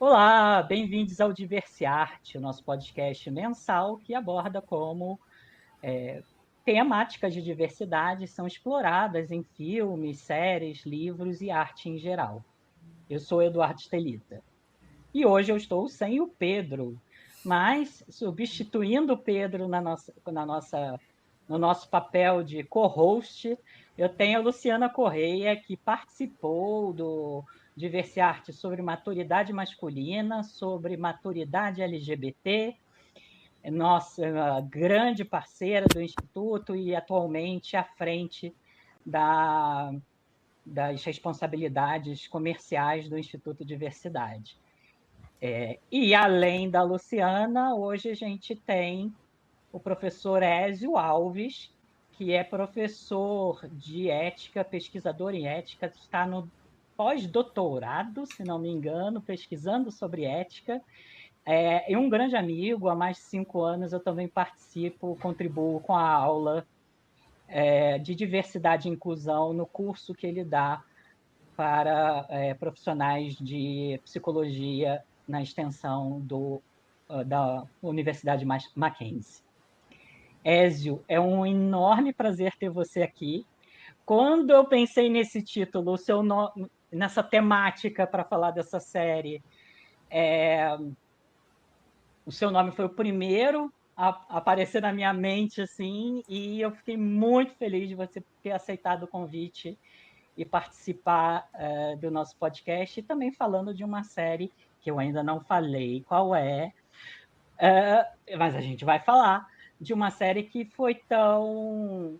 Olá, bem-vindos ao Diversiarte, o nosso podcast mensal que aborda como temáticas de diversidade são exploradas em filmes, séries, livros e arte em geral. Eu sou Eduardo Stelita e hoje eu estou sem o Pedro, mas substituindo o Pedro no nosso papel de co-host, eu tenho a Luciana Correia, que participou do Diversiarte sobre maturidade masculina, sobre maturidade LGBT, é nossa grande parceira do Instituto e atualmente à frente da, das responsabilidades comerciais do Instituto Diversidade. E além da Luciana, hoje a gente tem o professor Ézio Alves, que é professor de ética, pesquisador em ética, está no pós-doutorado, se não me engano, pesquisando sobre ética. E um grande amigo, há mais de 5 anos eu também participo, contribuo com a aula de diversidade e inclusão no curso que ele dá para profissionais de psicologia na extensão da Universidade Mackenzie. Ézio, é um enorme prazer ter você aqui. Quando eu pensei nesse título, nessa temática para falar dessa série, o seu nome foi o primeiro a aparecer na minha mente, assim, e eu fiquei muito feliz de você ter aceitado o convite e participar do nosso podcast, e também falando de uma série que eu ainda não falei qual é, mas a gente vai falar de uma série que foi tão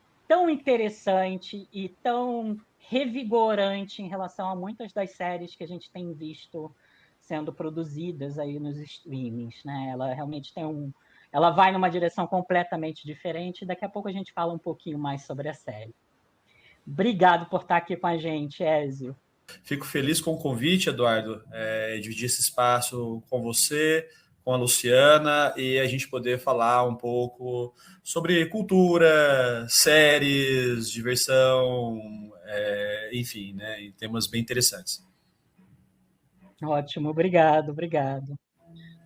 interessante e tão revigorante em relação a muitas das séries que a gente tem visto sendo produzidas aí nos streamings, né? Ela realmente ela vai numa direção completamente diferente. Daqui a pouco a gente fala um pouquinho mais sobre a série. Obrigado por estar aqui com a gente, Ézio. Fico feliz com o convite, Eduardo, dividir esse espaço com você, com a Luciana, e a gente poder falar um pouco sobre cultura, séries, diversão, enfim, né, temas bem interessantes. Ótimo, obrigado.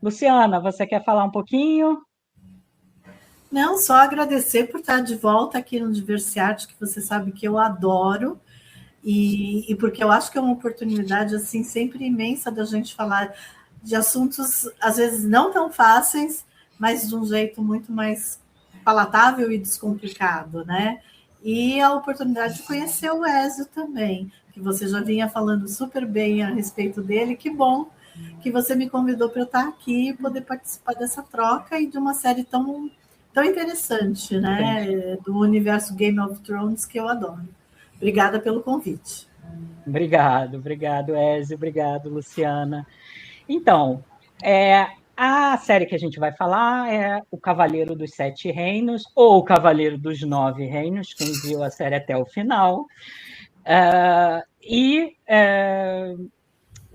Luciana, você quer falar um pouquinho? Não, só agradecer por estar de volta aqui no Diversiarte, que você sabe que eu adoro, e porque eu acho que é uma oportunidade assim sempre imensa da gente falar de assuntos às vezes não tão fáceis, mas de um jeito muito mais palatável e descomplicado, né? E a oportunidade de conhecer o Ézio também, que você já vinha falando super bem a respeito dele. Que bom que você me convidou para eu estar aqui e poder participar dessa troca e de uma série tão interessante, né? Do universo Game of Thrones, que eu adoro. Obrigada pelo convite. Obrigado, Ézio. Obrigado, Luciana. Então, a série que a gente vai falar é O Cavaleiro dos Sete Reinos, ou O Cavaleiro dos Nove Reinos, quem viu a série até o final.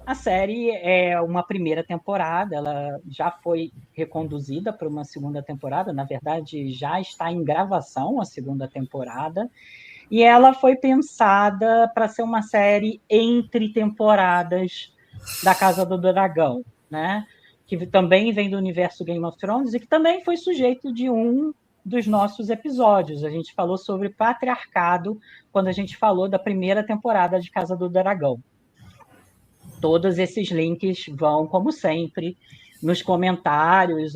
A série é uma primeira temporada, ela já foi reconduzida para uma segunda temporada, na verdade, já está em gravação a segunda temporada, e ela foi pensada para ser uma série entre temporadas da Casa do Dragão, né? Que também vem do universo Game of Thrones e que também foi sujeito de um dos nossos episódios. A gente falou sobre patriarcado quando a gente falou da primeira temporada de Casa do Dragão. Todos esses links vão, como sempre, nos comentários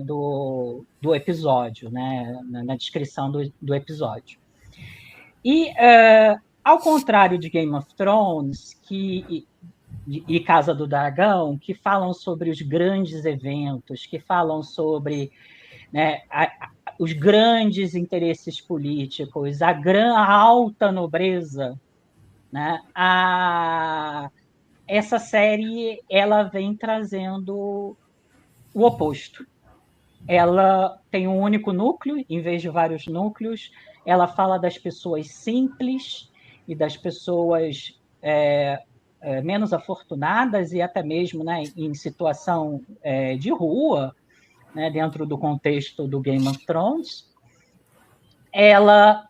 do episódio, né? Na descrição do episódio. E, ao contrário de Game of Thrones e Casa do Dragão, que falam sobre os grandes eventos, que falam sobre, né, os grandes interesses políticos, a alta nobreza, né, essa série ela vem trazendo o oposto. Ela tem um único núcleo, em vez de vários núcleos. Ela fala das pessoas simples e das pessoas menos afortunadas e até mesmo, né, em situação de rua, né, dentro do contexto do Game of Thrones. Ela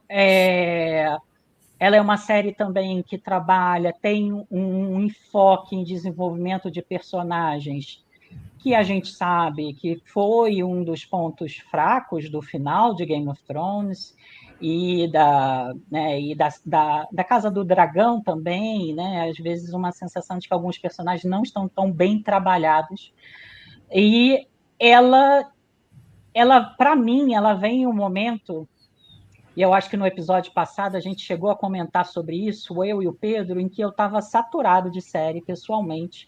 Ela é uma série também que trabalha, tem um enfoque em desenvolvimento de personagens que a gente sabe que foi um dos pontos fracos do final de Game of Thrones da Casa do Dragão também, né? Às vezes uma sensação de que alguns personagens não estão tão bem trabalhados. E ela para mim, ela vem em um momento, e eu acho que no episódio passado a gente chegou a comentar sobre isso, eu e o Pedro, em que eu estava saturado de série pessoalmente,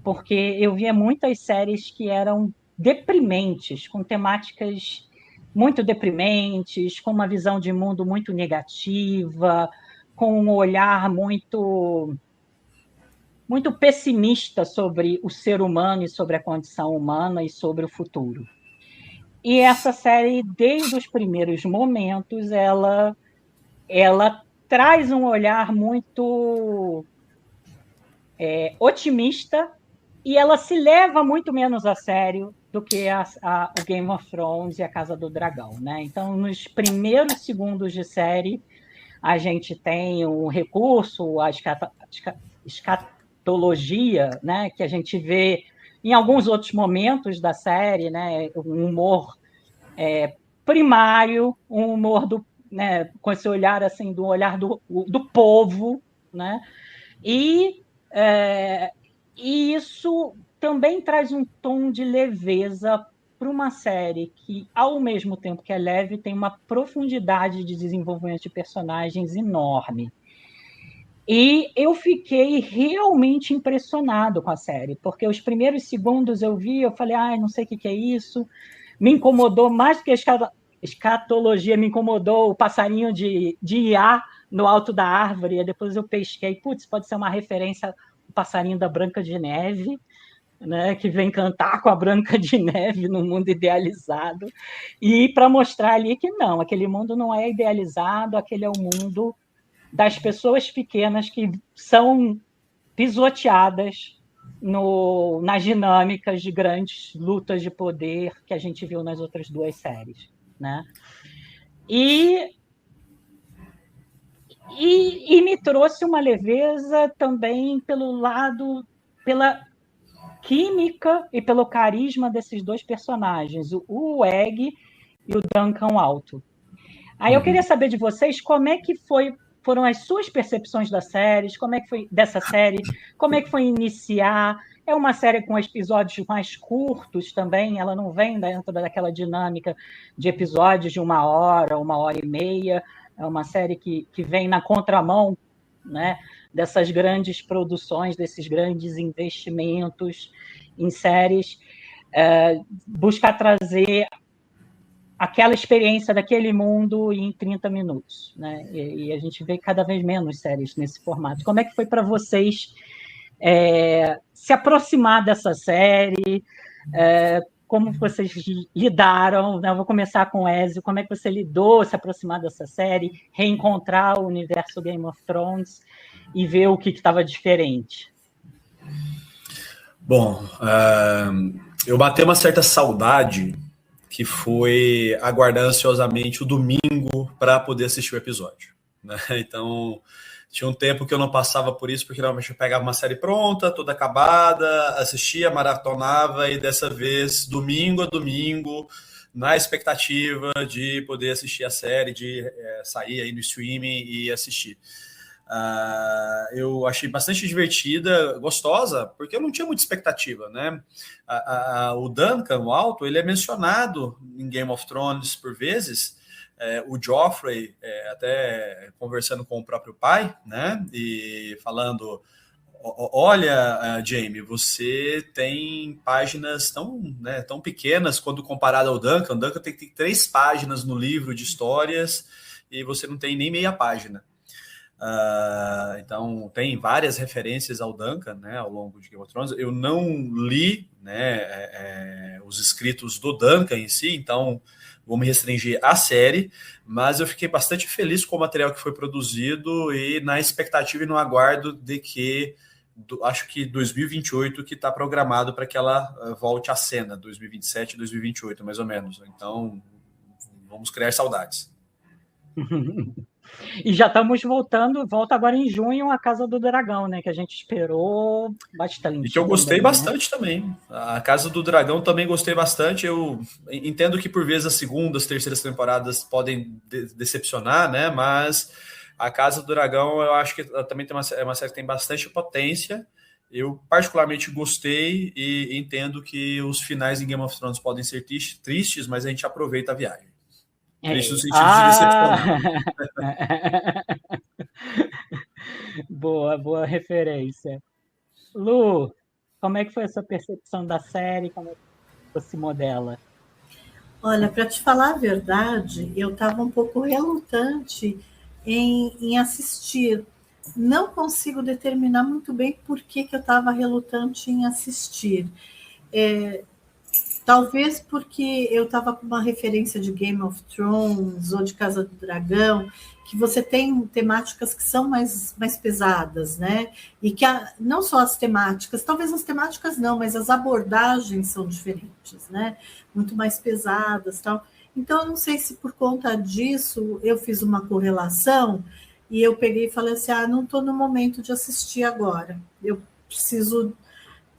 porque eu via muitas séries que eram deprimentes, com temáticas muito deprimentes, com uma visão de mundo muito negativa, com um olhar muito pessimista sobre o ser humano e sobre a condição humana e sobre o futuro. E essa série, desde os primeiros momentos, ela traz um olhar muito otimista e ela se leva muito menos a sério do que o Game of Thrones e a Casa do Dragão, né? Então, nos primeiros segundos de série, a gente tem um recurso, a escatologia, né? Que a gente vê em alguns outros momentos da série, né? Um humor primário, um humor né? Com esse olhar assim, do olhar do povo, né? E isso também traz um tom de leveza para uma série que, ao mesmo tempo que é leve, tem uma profundidade de desenvolvimento de personagens enorme. E eu fiquei realmente impressionado com a série, porque os primeiros segundos eu vi, eu falei, não sei o que é isso, me incomodou mais do que a escatologia, me incomodou o passarinho de IA no alto da árvore, e depois eu pesquei, pode ser uma referência ao passarinho da Branca de Neve, né, que vem cantar com a Branca de Neve no mundo idealizado, e para mostrar ali que não, aquele mundo não é idealizado, aquele é o mundo das pessoas pequenas que são pisoteadas nas dinâmicas de grandes lutas de poder que a gente viu nas outras duas séries, né? E me trouxe uma leveza também pela química e pelo carisma desses dois personagens, o Egg e o Duncan Alto. Aí eu queria saber de vocês como é que foram as suas percepções da série, como é que foi dessa série, como é que foi iniciar. É uma série com episódios mais curtos também, ela não vem dentro daquela dinâmica de episódios de 1 hora e meia. É uma série que vem na contramão, né, dessas grandes produções, desses grandes investimentos em séries, buscar trazer aquela experiência daquele mundo em 30 minutos, né? E a gente vê cada vez menos séries nesse formato. Como é que foi para vocês se aproximar dessa série? Como vocês lidaram? Né? Eu vou começar com o Ezio. Como é que você lidou se aproximar dessa série, reencontrar o universo Game of Thrones e ver o que estava diferente? Bom, eu bati uma certa saudade, que foi aguardar ansiosamente o domingo para poder assistir o episódio, né? Então, tinha um tempo que eu não passava por isso, porque normalmente eu pegava uma série pronta, toda acabada, assistia, maratonava, e dessa vez, domingo a domingo, na expectativa de poder assistir a série, de sair aí no streaming e assistir. Eu achei bastante divertida, gostosa, porque eu não tinha muita expectativa, né? O Duncan, o Alto, ele é mencionado em Game of Thrones por vezes. O Joffrey, até conversando com o próprio pai, né? E falando: olha, Jaime, você tem páginas tão pequenas quando comparado ao Duncan. O Duncan tem 3 páginas no livro de histórias e você não tem nem meia página. Então, tem várias referências ao Duncan, né, ao longo de Game of Thrones. Eu não li, né, os escritos do Duncan em si, então vou me restringir à série, mas eu fiquei bastante feliz com o material que foi produzido e na expectativa e no aguardo de que, acho que 2028 que está programado para que ela volte à cena, 2027, 2028, mais ou menos. Então, vamos criar saudades. E já estamos volta agora em junho a Casa do Dragão, né? Que a gente esperou bastante. E que eu gostei também, bastante também. A Casa do Dragão também gostei bastante. Eu entendo que por vezes as segundas, terceiras temporadas podem decepcionar, né? Mas a Casa do Dragão eu acho que ela também é uma série que tem bastante potência. Eu particularmente gostei e entendo que os finais em Game of Thrones podem ser tristes, mas a gente aproveita a viagem. Triste no sentido de decepcionar. Boa referência. Lu, como é que foi a sua percepção da série? Como é que você se modela? Olha, para te falar a verdade, eu estava um pouco relutante em assistir. Não consigo determinar muito bem por que eu estava relutante em assistir. Talvez porque eu estava com uma referência de Game of Thrones ou de Casa do Dragão, que você tem temáticas que são mais pesadas, né? E que não só as temáticas, talvez as temáticas não, mas as abordagens são diferentes, né? Muito mais pesadas, tal. Então, eu não sei se por conta disso eu fiz uma correlação e eu peguei e falei assim: não estou no momento de assistir agora. Eu preciso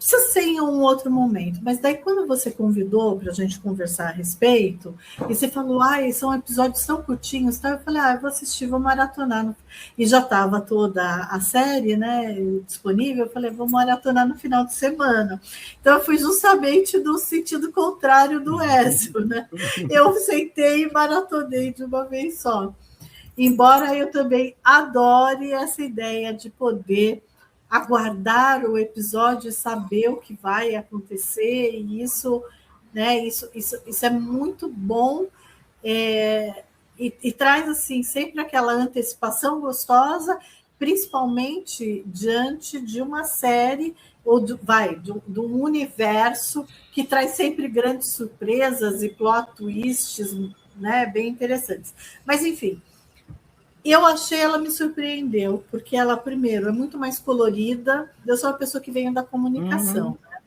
ser em um outro momento. Mas daí, quando você convidou para a gente conversar a respeito, e você falou, são episódios tão curtinhos, tá? Eu falei, eu vou assistir, vou maratonar. E já estava toda a série, né, disponível, eu falei, vou maratonar no final de semana. Então, eu fui justamente no sentido contrário do Ézio, né? Eu sentei e maratonei de uma vez só. Embora eu também adore essa ideia de poder aguardar o episódio e saber o que vai acontecer, e isso, né, isso é muito bom, e traz assim sempre aquela antecipação gostosa, principalmente diante de uma série ou de um universo que traz sempre grandes surpresas e plot twists, né, bem interessantes. Mas enfim, ela me surpreendeu, porque ela, primeiro, é muito mais colorida. Eu sou uma pessoa que vem da comunicação, né?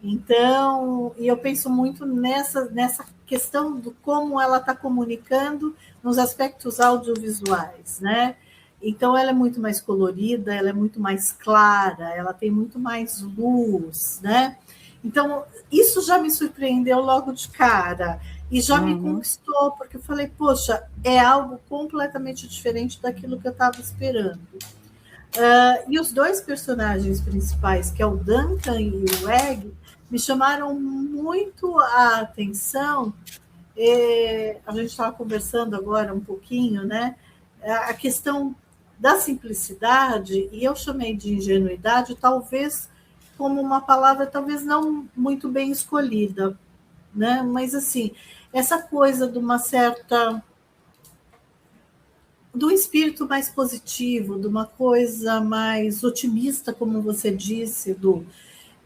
Então, e eu penso muito nessa questão do como ela está comunicando nos aspectos audiovisuais, né? Então, ela é muito mais colorida, ela é muito mais clara, ela tem muito mais luz, né? Então, isso já me surpreendeu logo de cara. E já me conquistou, porque eu falei, poxa, é algo completamente diferente daquilo que eu estava esperando. E os dois personagens principais, que é o Duncan e o Egg, me chamaram muito a atenção. A gente estava conversando agora um pouquinho, né? A questão da simplicidade, e eu chamei de ingenuidade, talvez como uma palavra talvez não muito bem escolhida, né? Mas assim, essa coisa de uma certa, do espírito mais positivo, de uma coisa mais otimista, como você disse,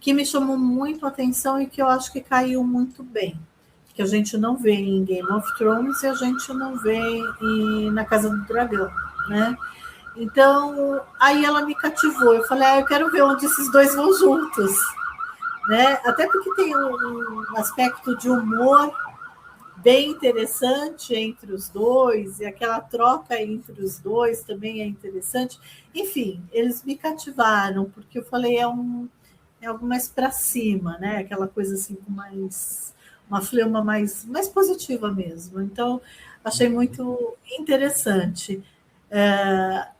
que me chamou muito a atenção e que eu acho que caiu muito bem, que a gente não vê em Game of Thrones e a gente não vê na Casa do Dragão, né? Então, aí ela me cativou. Eu falei, eu quero ver onde esses dois vão juntos, né? Até porque tem um aspecto de humor bem interessante entre os dois, e aquela troca entre os dois também é interessante. Enfim, eles me cativaram, porque eu falei, é algo mais para cima, né? Aquela coisa assim, com uma fleuma mais positiva mesmo. Então, achei muito interessante.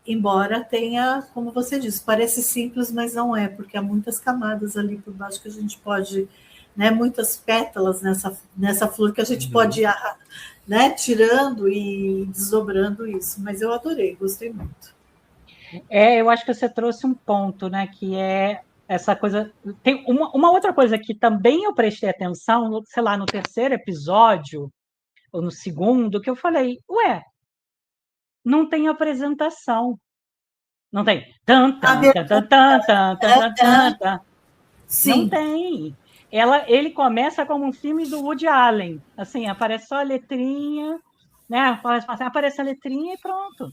Embora tenha, como você disse, parece simples, mas não é, porque há muitas camadas ali por baixo que a gente pode, né, muitas pétalas nessa flor que a gente pode ir, né, tirando e desdobrando isso. Mas eu adorei, gostei muito. Eu acho que você trouxe um ponto, né, que é essa coisa. Tem uma outra coisa que também eu prestei atenção, sei lá, no terceiro episódio, ou no segundo, que eu falei, não tem apresentação. Não tem. Não tem. Ele começa como um filme do Woody Allen. Assim, aparece só a letrinha, né? Aparece a letrinha e pronto.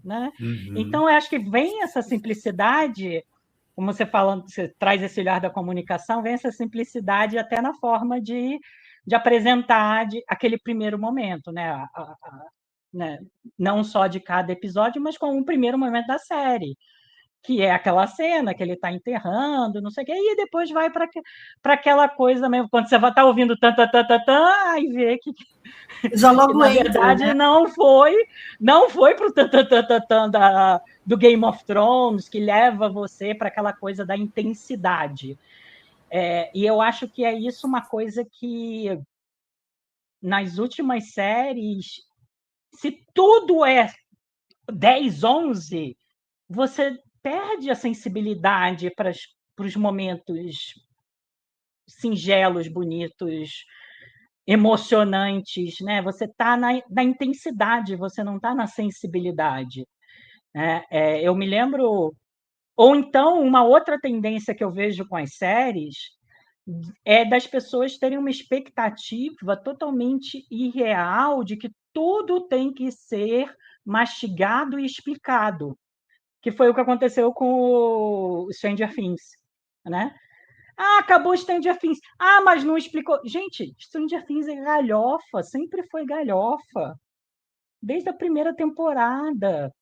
Né? Então, eu acho que vem essa simplicidade, como você falando, você traz esse olhar da comunicação, vem essa simplicidade até na forma de apresentar aquele primeiro momento, né? né? Não só de cada episódio, mas como um primeiro momento da série, que é aquela cena que ele está enterrando, não sei o quê, e depois vai para aquela coisa mesmo, quando você vai estar ouvindo aí vê que Já logo na entra, verdade, né? não foi para o do Game of Thrones, que leva você para aquela coisa da intensidade. E eu acho que é isso uma coisa que, nas últimas séries, se tudo é 10, 11, você perde a sensibilidade para os momentos singelos, bonitos, emocionantes, né? Você está na intensidade, você não está na sensibilidade, né? Eu me lembro, ou então uma outra tendência que eu vejo com as séries é das pessoas terem uma expectativa totalmente irreal de que tudo tem que ser mastigado e explicado, que foi o que aconteceu com o Stranger Things, né? Ah, acabou Stranger Things. Ah, mas não explicou. Gente, Stranger Things é galhofa, sempre foi galhofa. Desde a primeira temporada.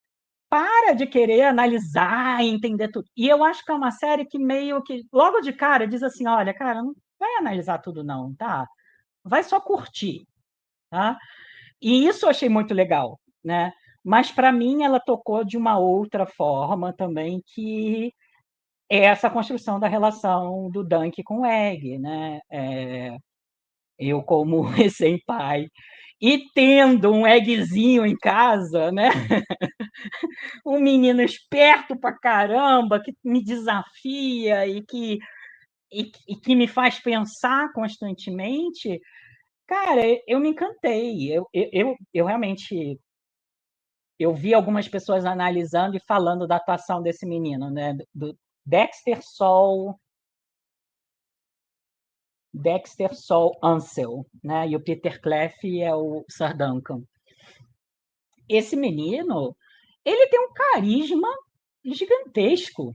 Para de querer analisar e entender tudo. E eu acho que é uma série que meio que, logo de cara, diz assim, olha, cara, não vai analisar tudo não, tá? Vai só curtir, tá? E isso eu achei muito legal, né? Mas, para mim, ela tocou de uma outra forma também, que é essa construção da relação do Dunk com o Egg, né? Eu, como recém-pai, e tendo um eggzinho em casa, né? Um menino esperto pra caramba, que me desafia e que me faz pensar constantemente, cara, eu me encantei. Eu realmente eu vi algumas pessoas analisando e falando da atuação desse menino, né? Do Dexter Sol Ansel, né? E o Peter Clef é o Sir Duncan. Esse menino, ele tem um carisma gigantesco.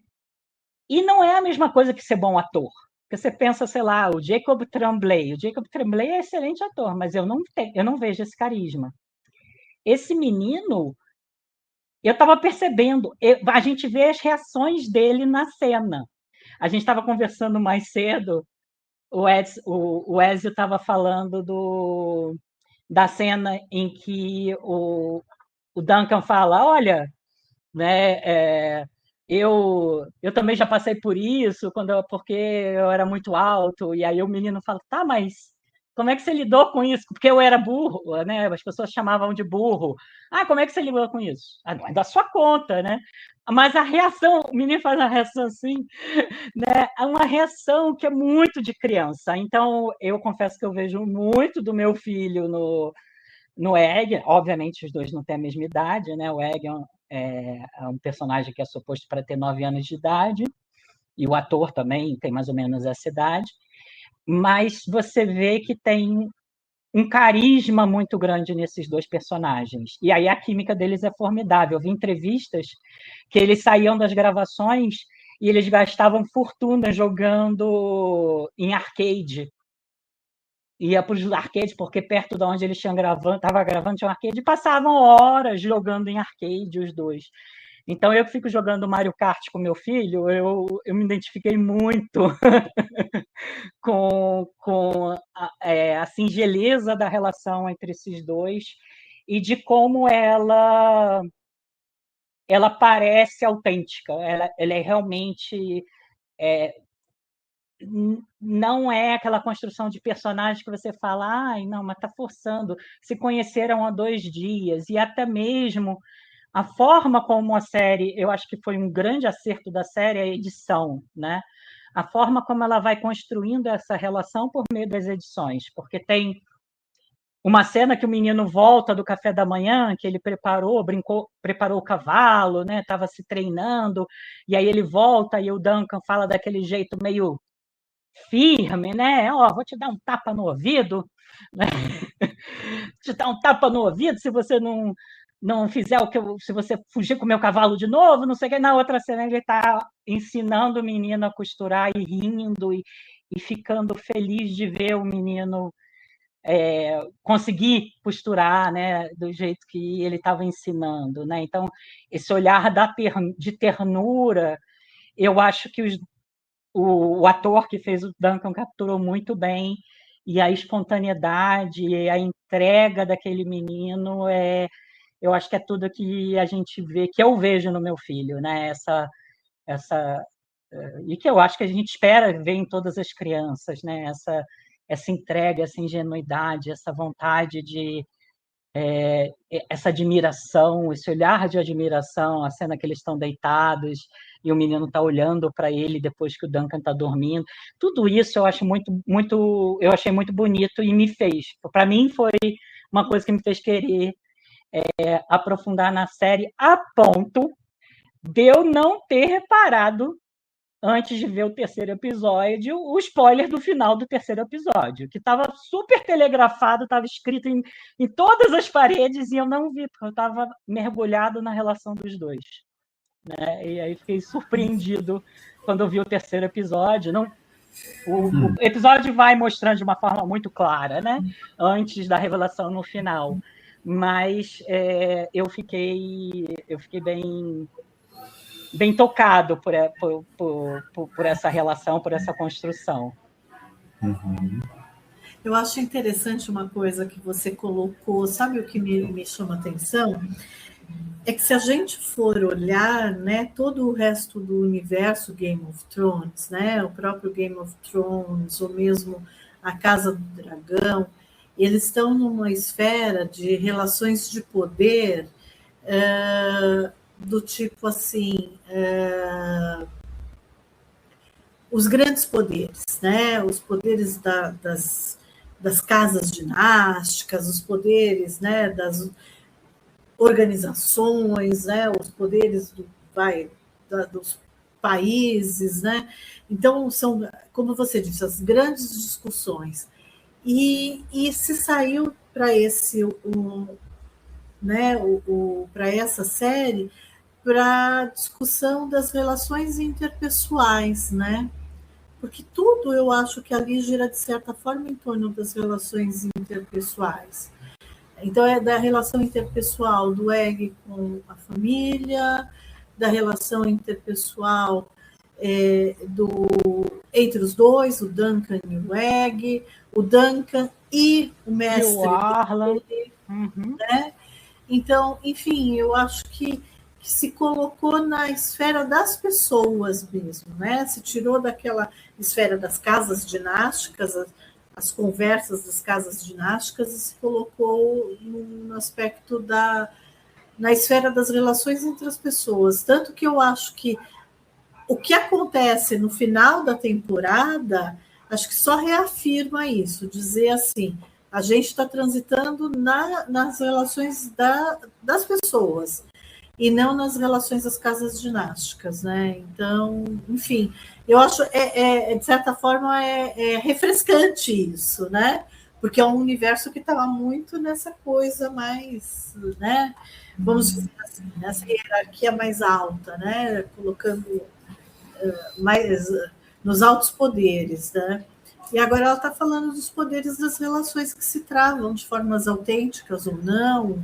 E não é a mesma coisa que ser bom ator. Porque você pensa, sei lá, o Jacob Tremblay. O Jacob Tremblay é excelente ator, mas eu não vejo esse carisma. Esse menino, eu estava percebendo, a gente vê as reações dele na cena. A gente estava conversando mais cedo, o Ezio estava falando da cena em que o Duncan fala, olha, né, eu também já passei por isso, porque eu era muito alto, e aí o menino fala, tá, mas como é que você lidou com isso? Porque eu era burro, né? As pessoas chamavam de burro. Ah, como é que você lidou com isso? Ah, não é da sua conta, né? Mas a reação, o menino faz uma reação assim, né? É uma reação que é muito de criança. Então, eu confesso que eu vejo muito do meu filho no Egg. Obviamente, os dois não têm a mesma idade, né? O Egg é um personagem que é suposto para ter 9 anos de idade, e o ator também tem mais ou menos essa idade, mas você vê que tem um carisma muito grande nesses dois personagens. E aí a química deles é formidável. Eu vi entrevistas que eles saíam das gravações e eles gastavam fortuna jogando em arcade. Ia para os arcades, porque perto de onde eles estava gravando, tinha um arcade, e passavam horas jogando em arcade os dois. Então, eu que fico jogando Mario Kart com meu filho, eu me identifiquei muito com a singeleza da relação entre esses dois e de como ela parece autêntica. Ela é realmente... não é aquela construção de personagem que você fala, ai, não, mas está forçando. Se conheceram há 2 dias, e até mesmo a forma como a série, eu acho que foi um grande acerto da série, a edição, né? A forma como ela vai construindo essa relação por meio das edições, porque tem uma cena que o menino volta do café da manhã, que ele preparou o cavalo, né? Estava se treinando, e aí ele volta e o Duncan fala daquele jeito meio firme, né? Ó, vou te dar um tapa no ouvido, né? Te dar um tapa no ouvido se você não fizer se você fugir com o meu cavalo de novo, não sei o que. Na outra cena ele está ensinando o menino a costurar e rindo e ficando feliz de ver o menino conseguir costurar, né, do jeito que ele estava ensinando, né? Então, esse olhar de ternura, eu acho que o ator que fez o Duncan capturou muito bem, e a espontaneidade, e a entrega daquele menino, eu acho que é tudo que a gente vê, que eu vejo no meu filho, né? Essa e que eu acho que a gente espera ver em todas as crianças, né? Essa entrega, essa ingenuidade, essa vontade de essa admiração, esse olhar de admiração, a cena que eles estão deitados e o menino está olhando para ele depois que o Duncan está dormindo. Tudo isso eu acho eu achei muito bonito e me fez. Para mim foi uma coisa que me fez querer aprofundar na série a ponto de eu não ter reparado antes de ver o terceiro episódio, o spoiler do final do terceiro episódio, que estava super telegrafado, estava escrito em todas as paredes e eu não vi, porque eu estava mergulhado na relação dos dois. Né? E aí fiquei surpreendido quando eu vi o terceiro episódio. O episódio vai mostrando de uma forma muito clara, né? Antes da revelação no final. Mas eu fiquei bem tocado por essa relação, por essa construção. Uhum. Eu acho interessante uma coisa que você colocou, sabe o que me chama a atenção? É que se a gente for olhar, né, todo o resto do universo Game of Thrones, né, o próprio Game of Thrones, ou mesmo a Casa do Dragão, eles estão numa esfera de relações de poder do tipo assim, os grandes poderes, né? Os poderes das casas dinásticas, os poderes, né, das organizações, né, os poderes dos países, né? Então, são, como você disse, as grandes discussões. E se saiu para para essa série, para a discussão das relações interpessoais, né? Porque tudo eu acho que ali gira, de certa forma, em torno das relações interpessoais. Então, é da relação interpessoal do Egg com a família, da relação interpessoal entre os dois, o Duncan e o Egg, o Duncan e o mestre. E o Arlan. Uhum. Né? Então, enfim, eu acho que se colocou na esfera das pessoas mesmo, né? Se tirou daquela esfera das casas dinásticas, as conversas das casas dinásticas, e se colocou no aspecto na esfera das relações entre as pessoas. Tanto que eu acho que o que acontece no final da temporada, acho que só reafirma isso, dizer assim, a gente está transitando nas relações das pessoas, e não nas relações das casas dinásticas, né? Então, enfim, eu acho, de certa forma, refrescante isso, né? Porque é um universo que estava muito nessa coisa mais, né? Vamos dizer assim, nessa hierarquia mais alta, né? Colocando mais nos altos poderes, né? E agora ela está falando dos poderes das relações que se travam de formas autênticas ou não,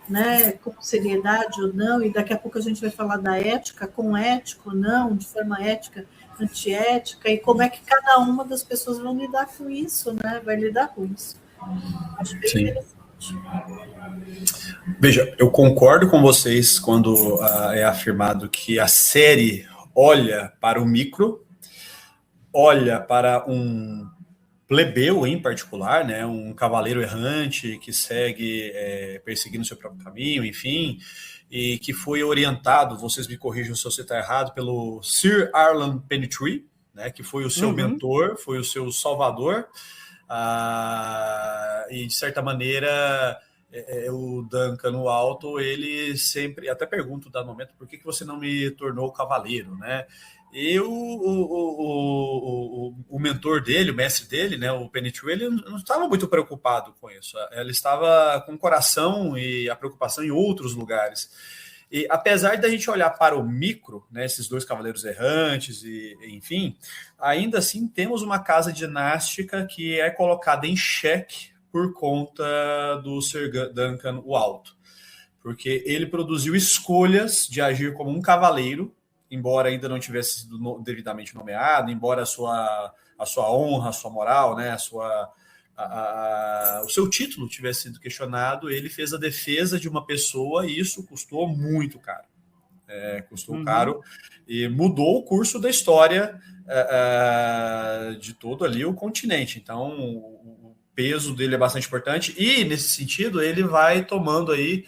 né, com seriedade ou não, e daqui a pouco a gente vai falar da ética, com ético ou não, de forma ética, antiética, e como é que cada uma das pessoas vão lidar com isso, né? Vai lidar com isso. Acho bem interessante. Veja, eu concordo com vocês quando é afirmado que a série olha para o micro, olha para um plebeu em particular, né, um cavaleiro errante que segue perseguindo seu próprio caminho, enfim, e que foi orientado, vocês me corrijam se eu estou errado, pelo Sir Arlan Pennytree, né, que foi o seu mentor, foi o seu salvador, e de certa maneira o Duncan no alto, ele sempre, até pergunto dado momento, por que você não me tornou cavaleiro, né? E o mentor dele, o mestre dele, né, o Pennytree, ele não estava muito preocupado com isso. Ele estava com o coração e a preocupação em outros lugares. E apesar da gente olhar para o micro, né, esses dois cavaleiros errantes, enfim, ainda assim temos uma casa dinástica que é colocada em xeque por conta do Sir Duncan o Alto, porque ele produziu escolhas de agir como um cavaleiro, embora ainda não tivesse sido devidamente nomeado, embora a sua honra, a sua moral, né, o seu título tivesse sido questionado, ele fez a defesa de uma pessoa e isso custou muito caro. Custou caro e mudou o curso da história de todo ali o continente. Então, o peso dele é bastante importante e, nesse sentido, ele vai tomando aí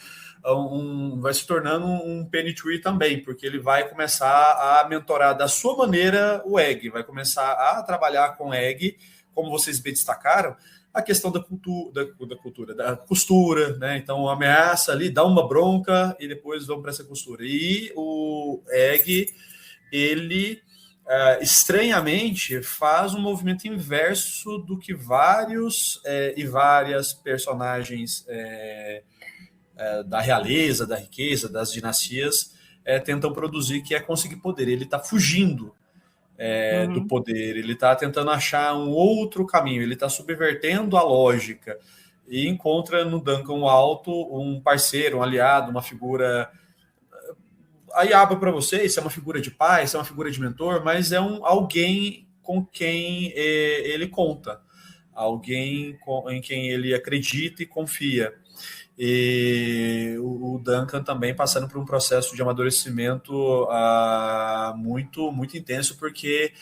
vai se tornando um penny tree também, porque ele vai começar a mentorar da sua maneira o Egg, vai começar a trabalhar com Egg, como vocês bem destacaram, a questão da cultura, da costura, né? Então, ameaça ali, dá uma bronca e depois vamos para essa costura. E o Egg, ele estranhamente faz um movimento inverso do que vários e várias personagens da realeza, da riqueza, das dinastias tentam produzir, que é conseguir poder. Ele está fugindo do poder, ele está tentando achar um outro caminho, ele está subvertendo a lógica e encontra no Duncan o Alto um parceiro, um aliado, uma figura. Aí abro para vocês se é uma figura de pai, se é uma figura de mentor, mas é alguém com quem ele conta, alguém em quem ele acredita e confia. E o Duncan também passando por um processo de amadurecimento muito, muito intenso, porque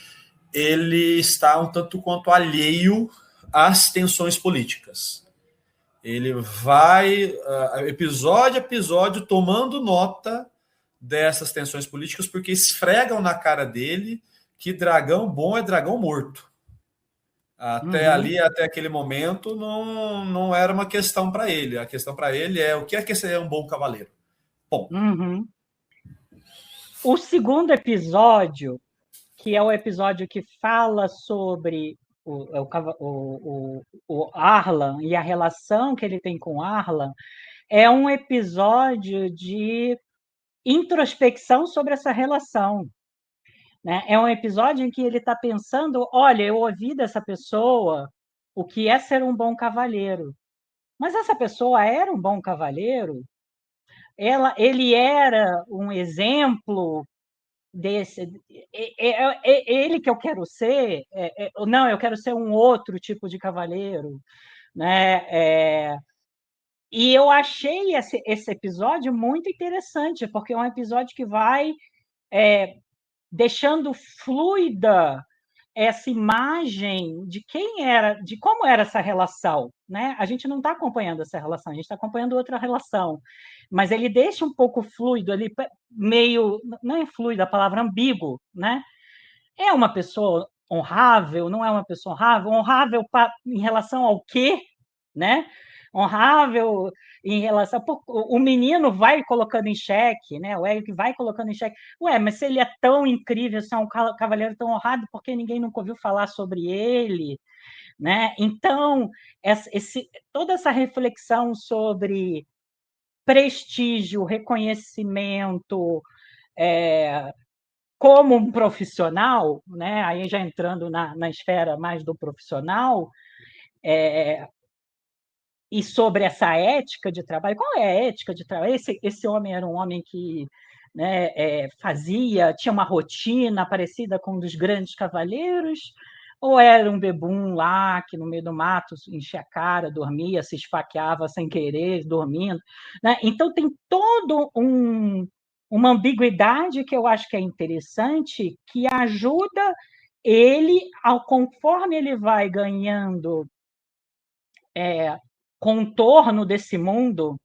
ele está um tanto quanto alheio às tensões políticas. Ele vai, episódio a episódio, tomando nota dessas tensões políticas, porque esfregam na cara dele que dragão bom é dragão morto. Até ali, até aquele momento, não era uma questão para ele. A questão para ele é o que é ser um bom cavaleiro. Bom. O segundo episódio, que é o episódio que fala sobre o Arlan e a relação que ele tem com Arlan, é um episódio de introspecção sobre essa relação. Né? É um episódio em que ele está pensando, olha, eu ouvi dessa pessoa o que é ser um bom cavaleiro. Mas essa pessoa era um bom cavaleiro? Ele era um exemplo desse... ele que eu quero ser? Não, eu quero ser um outro tipo de cavaleiro. Né? E eu achei esse episódio muito interessante, porque é um episódio que vai... deixando fluida essa imagem de quem era, de como era essa relação, né? A gente não está acompanhando essa relação, a gente está acompanhando outra relação, mas ele deixa um pouco fluido ali, meio, não é fluido, a palavra ambíguo, né? É uma pessoa honrável, não é uma pessoa honrável? Honrável em relação ao quê, né? Honrável em relação... O menino vai colocando em xeque, né? O Eric vai colocando em xeque. Ué, mas se ele é tão incrível, se é um cavaleiro tão honrado, por que ninguém nunca ouviu falar sobre ele? Né? Então, toda essa reflexão sobre prestígio, reconhecimento, como um profissional, né? Aí já entrando na esfera mais do profissional, e sobre essa ética de trabalho. Qual é a ética de trabalho? Esse homem era um homem que, né, tinha uma rotina parecida com um dos grandes cavaleiros, ou era um bebum lá que no meio do mato enchia a cara, dormia, se esfaqueava sem querer, dormindo. Né? Então tem todo uma ambiguidade que eu acho que é interessante, que ajuda ele, conforme ele vai ganhando contorno desse mundo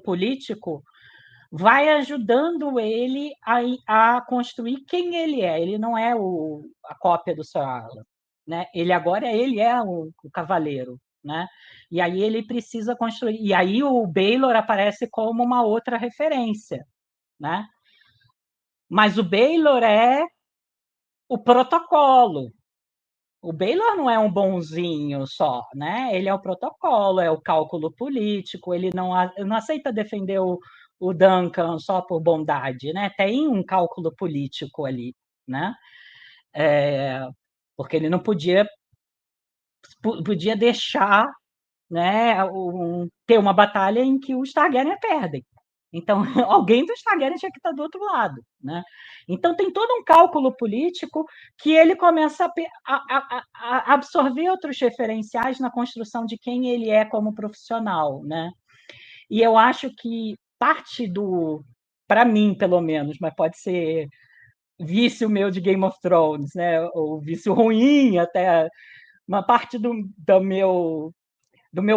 político, vai ajudando ele a construir quem ele é. Ele não é a cópia do Sir Arlan, né? Ele é o cavaleiro, né? E aí ele precisa construir. E aí o Baelor aparece como uma outra referência, né? Mas o Baelor é o protocolo. O Baelor não é um bonzinho só, né? Ele é o protocolo, é o cálculo político, ele não aceita defender o Duncan só por bondade, né? Tem um cálculo político ali, né? Porque ele não podia deixar né, ter uma batalha em que os Targaryen perdem. Então, alguém dos Targaryen tinha que estar do outro lado, né? Então, tem todo um cálculo político que ele começa a absorver outros referenciais na construção de quem ele é como profissional, né? E eu acho que parte para mim, pelo menos, mas pode ser vício meu de Game of Thrones, né? Ou vício ruim, até uma parte do meu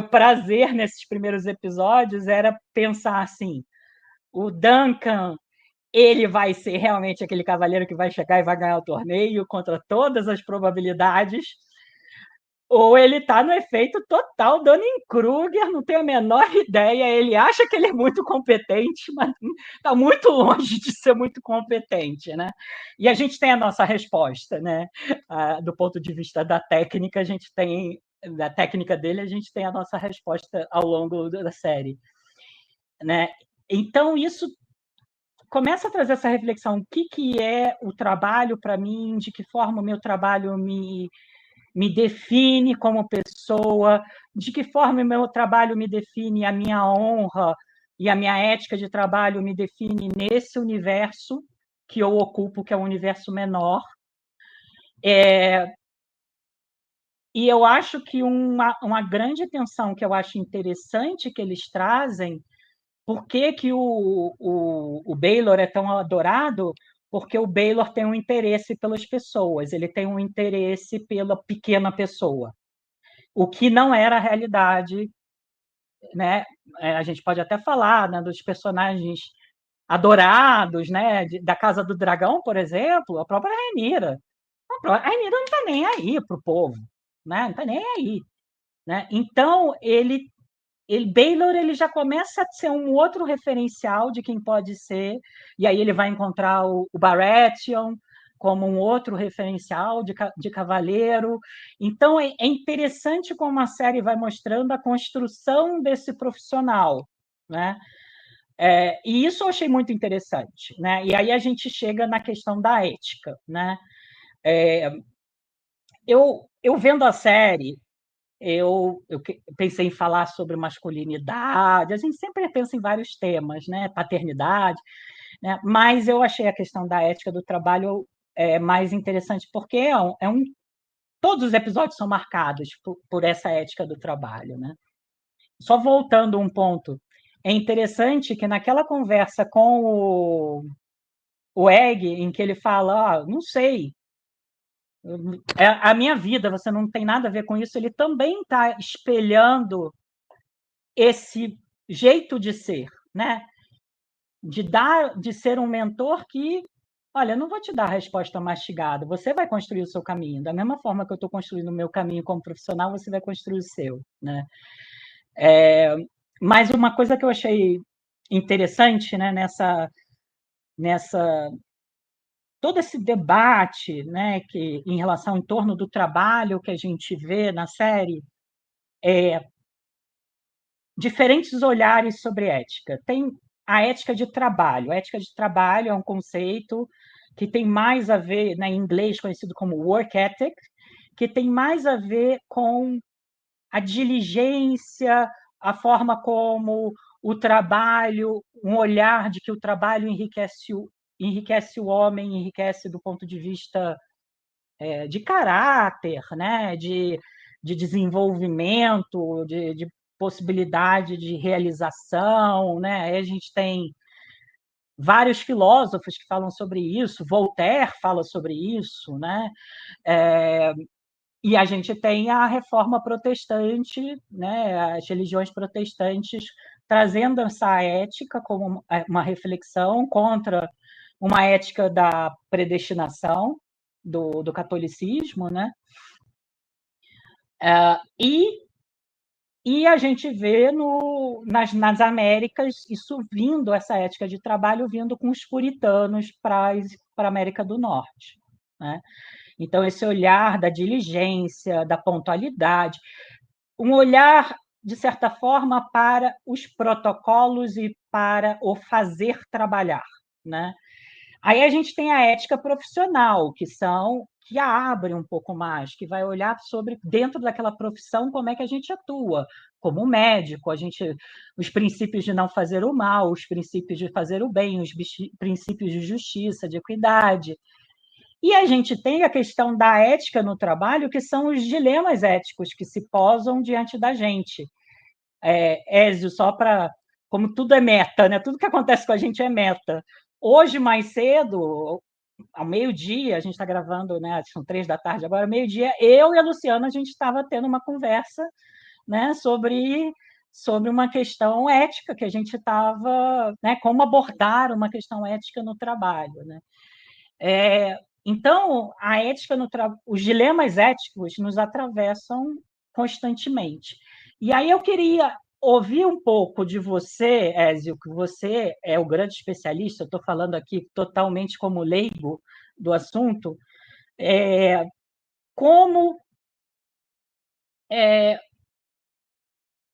prazer nesses primeiros episódios era pensar assim: o Duncan, ele vai ser realmente aquele cavaleiro que vai chegar e vai ganhar o torneio contra todas as probabilidades, ou ele está no efeito total Dunning-Kruger, não tem a menor ideia, ele acha que ele é muito competente, mas está muito longe de ser muito competente, né? E a gente tem a nossa resposta, né? Do ponto de vista da técnica, a gente tem da técnica dele, a gente tem a nossa resposta ao longo da série, né? Então isso começa a trazer essa reflexão: o que é o trabalho para mim, de que forma o meu trabalho me define como pessoa, de que forma o meu trabalho me define, a minha honra e a minha ética de trabalho me define nesse universo que eu ocupo, que é um universo menor. E eu acho que uma grande atenção que eu acho interessante que eles trazem, por que o Baylor é tão adorado? Porque o Baylor tem um interesse pelas pessoas, ele tem um interesse pela pequena pessoa, o que não era a realidade, né? A gente pode até falar, né, dos personagens adorados, né, da Casa do Dragão, por exemplo, a própria Rhaenyra. A Rhaenyra não está nem aí para o povo, né? Não está nem aí, né? Então Baylor ele já começa a ser um outro referencial de quem pode ser, e aí ele vai encontrar o Baratheon como um outro referencial de cavaleiro. Então é interessante como a série vai mostrando a construção desse profissional, né? E isso eu achei muito interessante, né? E aí a gente chega na questão da ética, né? Eu vendo a série, eu pensei em falar sobre masculinidade, a gente sempre pensa em vários temas, né? Paternidade, né? Mas eu achei a questão da ética do trabalho mais interessante, porque todos os episódios são marcados por essa ética do trabalho, né? Só voltando um ponto, é interessante que naquela conversa com o Egg, em que ele fala, não sei, é a minha vida, você não tem nada a ver com isso, ele também está espelhando esse jeito de ser, né? De ser um mentor que, olha, eu não vou te dar a resposta mastigada, você vai construir o seu caminho. Da mesma forma que eu estou construindo o meu caminho como profissional, você vai construir o seu, né? Mas uma coisa que eu achei interessante, né, nessa todo esse debate, né, que em relação em torno do trabalho que a gente vê na série, diferentes olhares sobre ética. Tem a ética de trabalho. A ética de trabalho é um conceito que tem mais a ver, né, em inglês conhecido como work ethic, que tem mais a ver com a diligência, a forma como o trabalho, um olhar de que o trabalho enriquece o homem, enriquece do ponto de vista de caráter, né? de desenvolvimento, de possibilidade de realização. Né? Aí a gente tem vários filósofos que falam sobre isso, Voltaire fala sobre isso, né? E a gente tem a reforma protestante, né? As religiões protestantes trazendo essa ética como uma reflexão contra uma ética da predestinação do catolicismo, né? E a gente vê nas Américas isso vindo, essa ética de trabalho vindo com os puritanos para a América do Norte, né? Então, esse olhar da diligência, da pontualidade, um olhar, de certa forma, para os protocolos e para o fazer trabalhar, né? Aí a gente tem a ética profissional, que abre um pouco mais, que vai olhar sobre, dentro daquela profissão, como é que a gente atua, como médico, os princípios de não fazer o mal, os princípios de fazer o bem, os princípios de justiça, de equidade. E a gente tem a questão da ética no trabalho, que são os dilemas éticos que se posam diante da gente. Ézio, só para... Como tudo é meta, né? Tudo que acontece com a gente é meta. Hoje, mais cedo, ao meio-dia, a gente está gravando, né? São 3 da tarde, agora meio-dia, eu e a Luciana, a gente estava tendo uma conversa, né, sobre uma questão ética que a gente estava, né, como abordar uma questão ética no trabalho, né? Então, a ética os dilemas éticos nos atravessam constantemente. E aí eu queria ouvir um pouco de você, Ézio, que você é o grande especialista, eu estou falando aqui totalmente como leigo do assunto,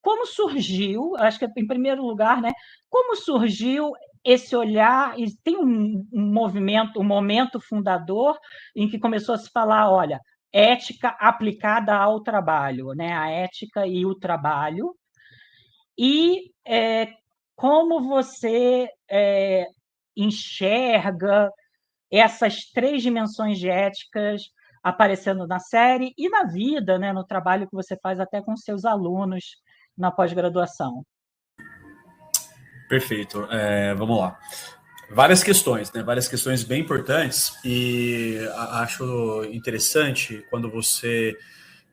como surgiu, acho que em primeiro lugar, né, como surgiu esse olhar, e tem um movimento, um momento fundador em que começou a se falar, olha, ética aplicada ao trabalho, né, a ética e o trabalho, e como você enxerga essas 3 dimensões de éticas aparecendo na série e na vida, né, no trabalho que você faz até com seus alunos na pós-graduação. Perfeito. Vamos lá. Várias questões, né? Várias questões bem importantes, e acho interessante quando você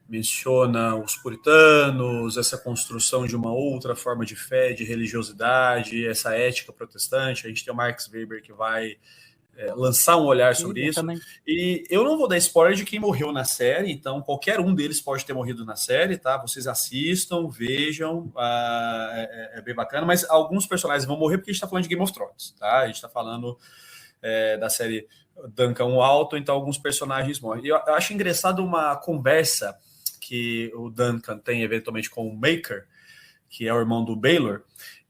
menciona os puritanos, essa construção de uma outra forma de fé, de religiosidade, essa ética protestante. A gente tem o Max Weber que vai lançar um olhar sobre isso. Também. E eu não vou dar spoiler de quem morreu na série, então qualquer um deles pode ter morrido na série, tá? Vocês assistam, vejam, é bem bacana, mas alguns personagens vão morrer porque a gente está falando de Game of Thrones, tá? A gente está falando da série Duncan o Alto, então alguns personagens morrem. E eu acho engraçado uma conversa que o Duncan tem eventualmente com o Maker, que é o irmão do Baylor,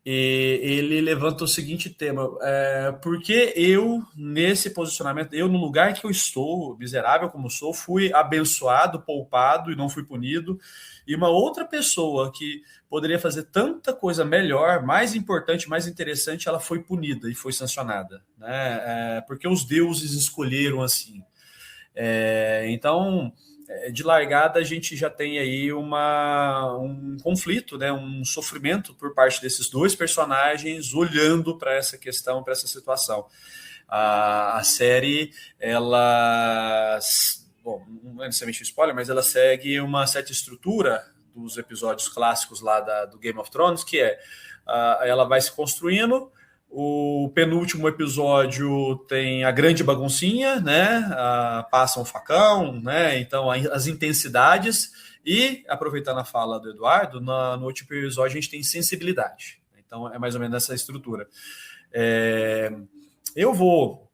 e ele levanta o seguinte tema: por que eu, nesse posicionamento, eu no lugar que eu estou, miserável como sou, fui abençoado, poupado e não fui punido, e uma outra pessoa que poderia fazer tanta coisa melhor, mais importante, mais interessante, ela foi punida e foi sancionada, né? Porque os deuses escolheram assim. Então, de largada, a gente já tem aí um conflito, né, um sofrimento por parte desses 2 personagens olhando para essa questão, para essa situação. A série, ela, bom, não é necessariamente spoiler, mas ela segue uma certa estrutura dos episódios clássicos lá do Game of Thrones, que ela vai se construindo. O penúltimo episódio tem a grande baguncinha, né? Passa um facão, né? Então, as intensidades. E, aproveitando a fala do Eduardo, no último episódio a gente tem sensibilidade. Então, é mais ou menos essa estrutura. Eu vou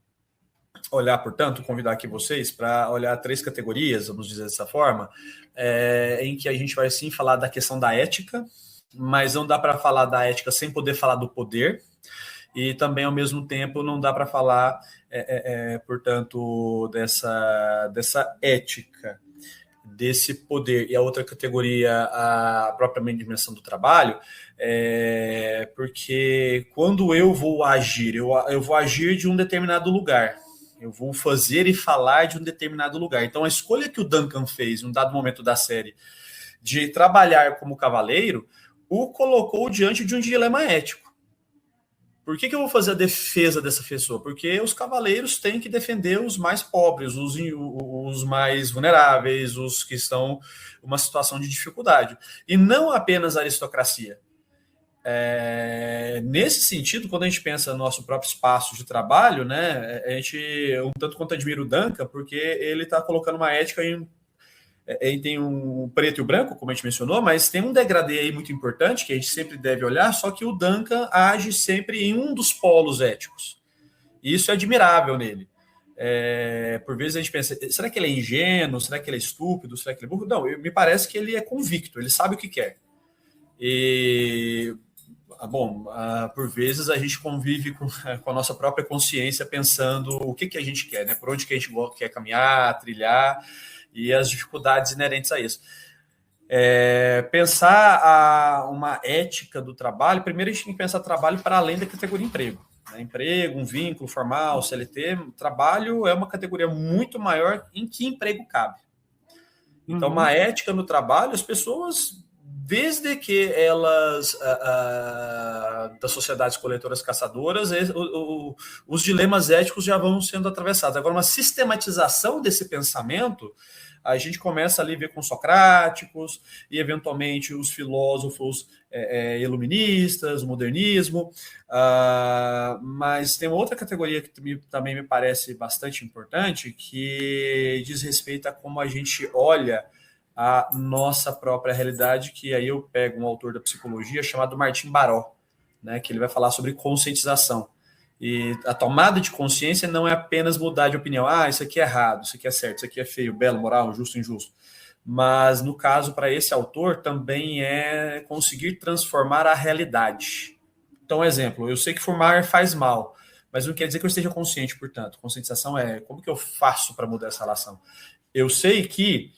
olhar, portanto, convidar aqui vocês para olhar 3 categorias, vamos dizer dessa forma, em que a gente vai, sim, falar da questão da ética, mas não dá para falar da ética sem poder falar do poder. E também, ao mesmo tempo, não dá para falar, portanto, dessa ética, desse poder. E a outra categoria, a propriamente dimensão do trabalho, porque quando eu vou agir, eu vou agir de um determinado lugar. Eu vou fazer e falar de um determinado lugar. Então, a escolha que o Duncan fez, em um dado momento da série, de trabalhar como cavaleiro, o colocou diante de um dilema ético. Por que eu vou fazer a defesa dessa pessoa? Porque os cavaleiros têm que defender os mais pobres, os mais vulneráveis, os que estão em uma situação de dificuldade. E não apenas a aristocracia. Nesse sentido, quando a gente pensa no nosso próprio espaço de trabalho, né, a gente um tanto quanto admira o Duncan, porque ele está colocando uma ética tem um preto e o branco, como a gente mencionou, mas tem um degradê aí muito importante que a gente sempre deve olhar, só que o Duncan age sempre em um dos polos éticos. E isso é admirável nele. Por vezes a gente pensa, será que ele é ingênuo? Será que ele é estúpido? Será que ele é burro? Não, me parece que ele é convicto, ele sabe o que quer. E, por vezes a gente convive com a nossa própria consciência pensando o que a gente quer, né? Por onde que a gente quer caminhar, trilhar, e as dificuldades inerentes a isso. Pensar uma ética do trabalho, primeiro a gente tem que pensar trabalho para além da categoria emprego. Né? Emprego, um vínculo formal, CLT, trabalho é uma categoria muito maior em que emprego cabe. Então, uma ética no trabalho, as pessoas, desde que elas, das sociedades coletoras caçadoras, os dilemas éticos já vão sendo atravessados. Agora, uma sistematização desse pensamento, a gente começa ali a ver com os socráticos e, eventualmente, os filósofos iluministas, o modernismo, mas tem outra categoria que também me parece bastante importante, que diz respeito a como a gente olha a nossa própria realidade, que aí eu pego um autor da psicologia chamado Martin Baró, né, que ele vai falar sobre conscientização. E a tomada de consciência não é apenas mudar de opinião. Isso aqui é errado, isso aqui é certo, isso aqui é feio, belo, moral, justo, injusto. Mas, no caso, para esse autor, também é conseguir transformar a realidade. Então, exemplo, eu sei que fumar faz mal, mas não quer dizer que eu esteja consciente, portanto. Conscientização é como que eu faço para mudar essa relação. Eu sei que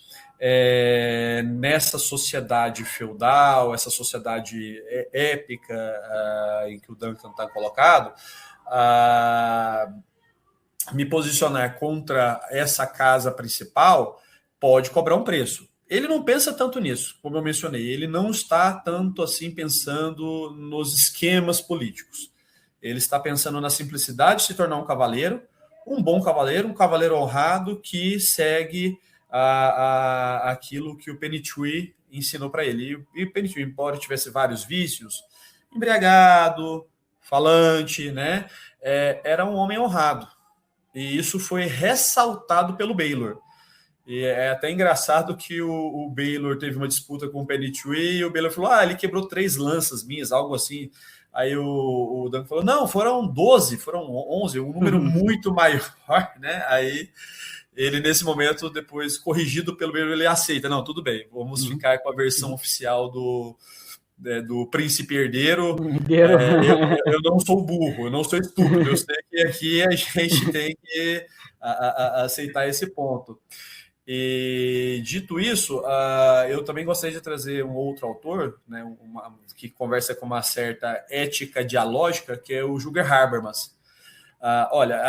nessa sociedade feudal, essa sociedade épica em que o Duncan está colocado, me posicionar contra essa casa principal pode cobrar um preço. Ele não pensa tanto nisso, como eu mencionei. Ele não está tanto assim pensando nos esquemas políticos. Ele está pensando na simplicidade de se tornar um cavaleiro, um bom cavaleiro, um cavaleiro honrado que segue aquilo que o Penitui ensinou para ele. E o Penitui, embora tivesse vários vícios, embriagado, falante, né? Era um homem honrado. E isso foi ressaltado pelo Baylor. E é até engraçado que o Baylor teve uma disputa com o Penitui e o Baylor falou, ele quebrou 3 lanças minhas, algo assim. Aí o Duncan falou, não, foram 12, foram 11, um número muito maior, né? Aí ele, nesse momento, depois corrigido pelo Baylor, ele aceita, não, tudo bem, vamos ficar com a versão oficial do príncipe herdeiro. Eu não sou burro, eu não sou estúpido, eu sei que aqui a gente tem que aceitar esse ponto. E, dito isso, eu também gostaria de trazer um outro autor, né, que conversa com uma certa ética dialógica, que é o Junger Habermas. Olha,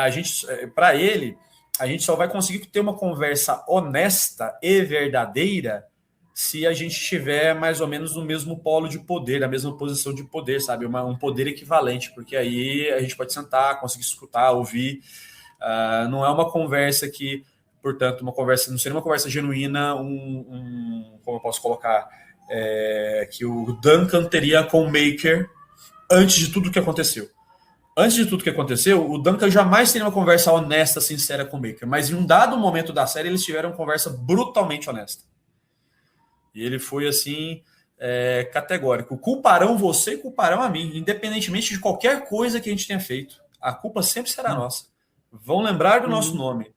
para ele, a gente só vai conseguir ter uma conversa honesta e verdadeira se a gente estiver mais ou menos no mesmo polo de poder, na mesma posição de poder, sabe? Um poder equivalente, porque aí a gente pode sentar, conseguir escutar, ouvir. Não é uma conversa que, portanto, não seria uma conversa genuína, como eu posso colocar, que o Duncan teria com o Maker antes de tudo que aconteceu. Antes de tudo que aconteceu, o Duncan jamais teria uma conversa honesta, sincera com o Maker, mas em um dado momento da série eles tiveram uma conversa brutalmente honesta. E ele foi assim, categórico. Culparão você e culparão a mim, independentemente de qualquer coisa que a gente tenha feito. A culpa sempre será nossa. Vão lembrar do nosso nome.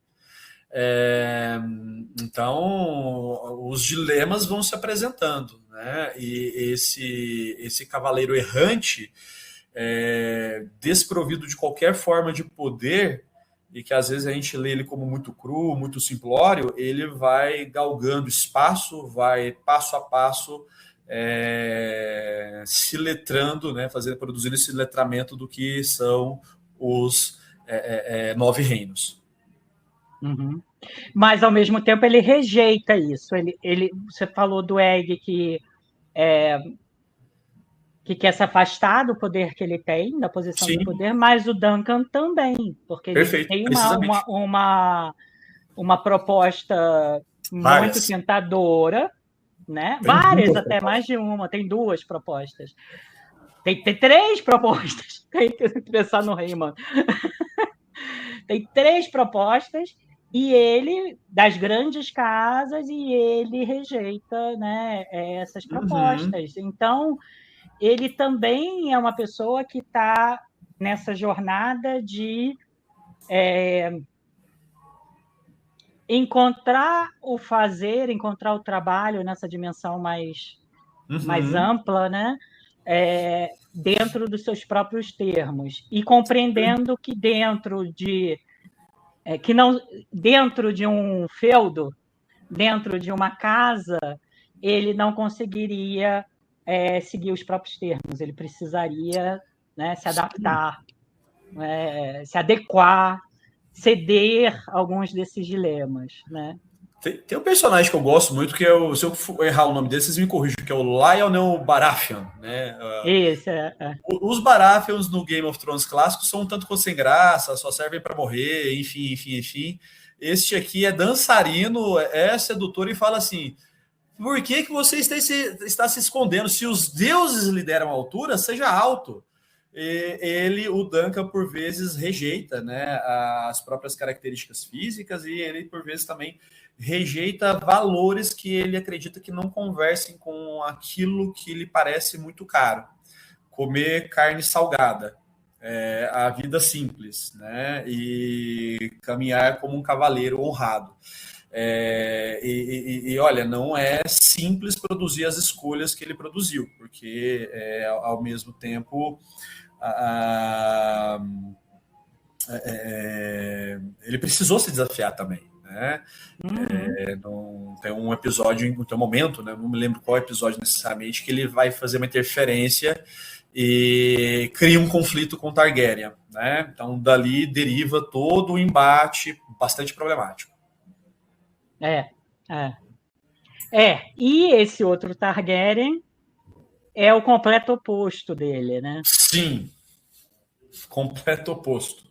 Então, os dilemas vão se apresentando, né? E esse cavaleiro errante, desprovido de qualquer forma de poder, e que às vezes a gente lê ele como muito cru, muito simplório, ele vai galgando espaço, vai passo a passo se letrando, né, produzindo esse letramento do que são os 9 reinos. Uhum. Mas, ao mesmo tempo, ele rejeita isso. Você falou do Egg que quer se afastar do poder que ele tem, da posição de poder, mas o Duncan também, porque ele tem uma proposta muito tentadora, né? Várias, até mais de uma, tem 2 propostas. Tem 3 propostas, tem que pensar no Heyman. Tem 3 propostas, e ele, das grandes casas, e ele rejeita, né, essas propostas. Então, ele também é uma pessoa que está nessa jornada de encontrar o fazer, encontrar o trabalho nessa dimensão mais ampla, né? Dentro dos seus próprios termos, e compreendendo que dentro de um feudo, dentro de uma casa, ele não conseguiria seguir os próprios termos, ele precisaria, né, se adaptar, se adequar, ceder a alguns desses dilemas, né? Tem um personagem que eu gosto muito, que se eu errar o nome dele, vocês me corrigem, que é o Lionel Baratheon, né? Esse Os Baratheons no Game of Thrones clássico são um tanto quanto sem graça, só servem para morrer, enfim. Este aqui é dançarino, é sedutor e fala assim: por que você está se escondendo? Se os deuses lhe deram altura, seja alto. O Duncan, por vezes, rejeita, né, as próprias características físicas, e ele, por vezes, também rejeita valores que ele acredita que não conversem com aquilo que lhe parece muito caro. Comer carne salgada, a vida simples, né, e caminhar como um cavaleiro honrado. Olha, não é simples produzir as escolhas que ele produziu, porque, ao mesmo tempo, ele precisou se desafiar também, né? Tem um episódio, tem um momento, né? Não me lembro qual episódio necessariamente, que ele vai fazer uma interferência e cria um conflito com Targaryen, né? Então, dali deriva todo o embate bastante problemático. E esse outro Targaryen é o completo oposto dele, né? Sim, completo oposto.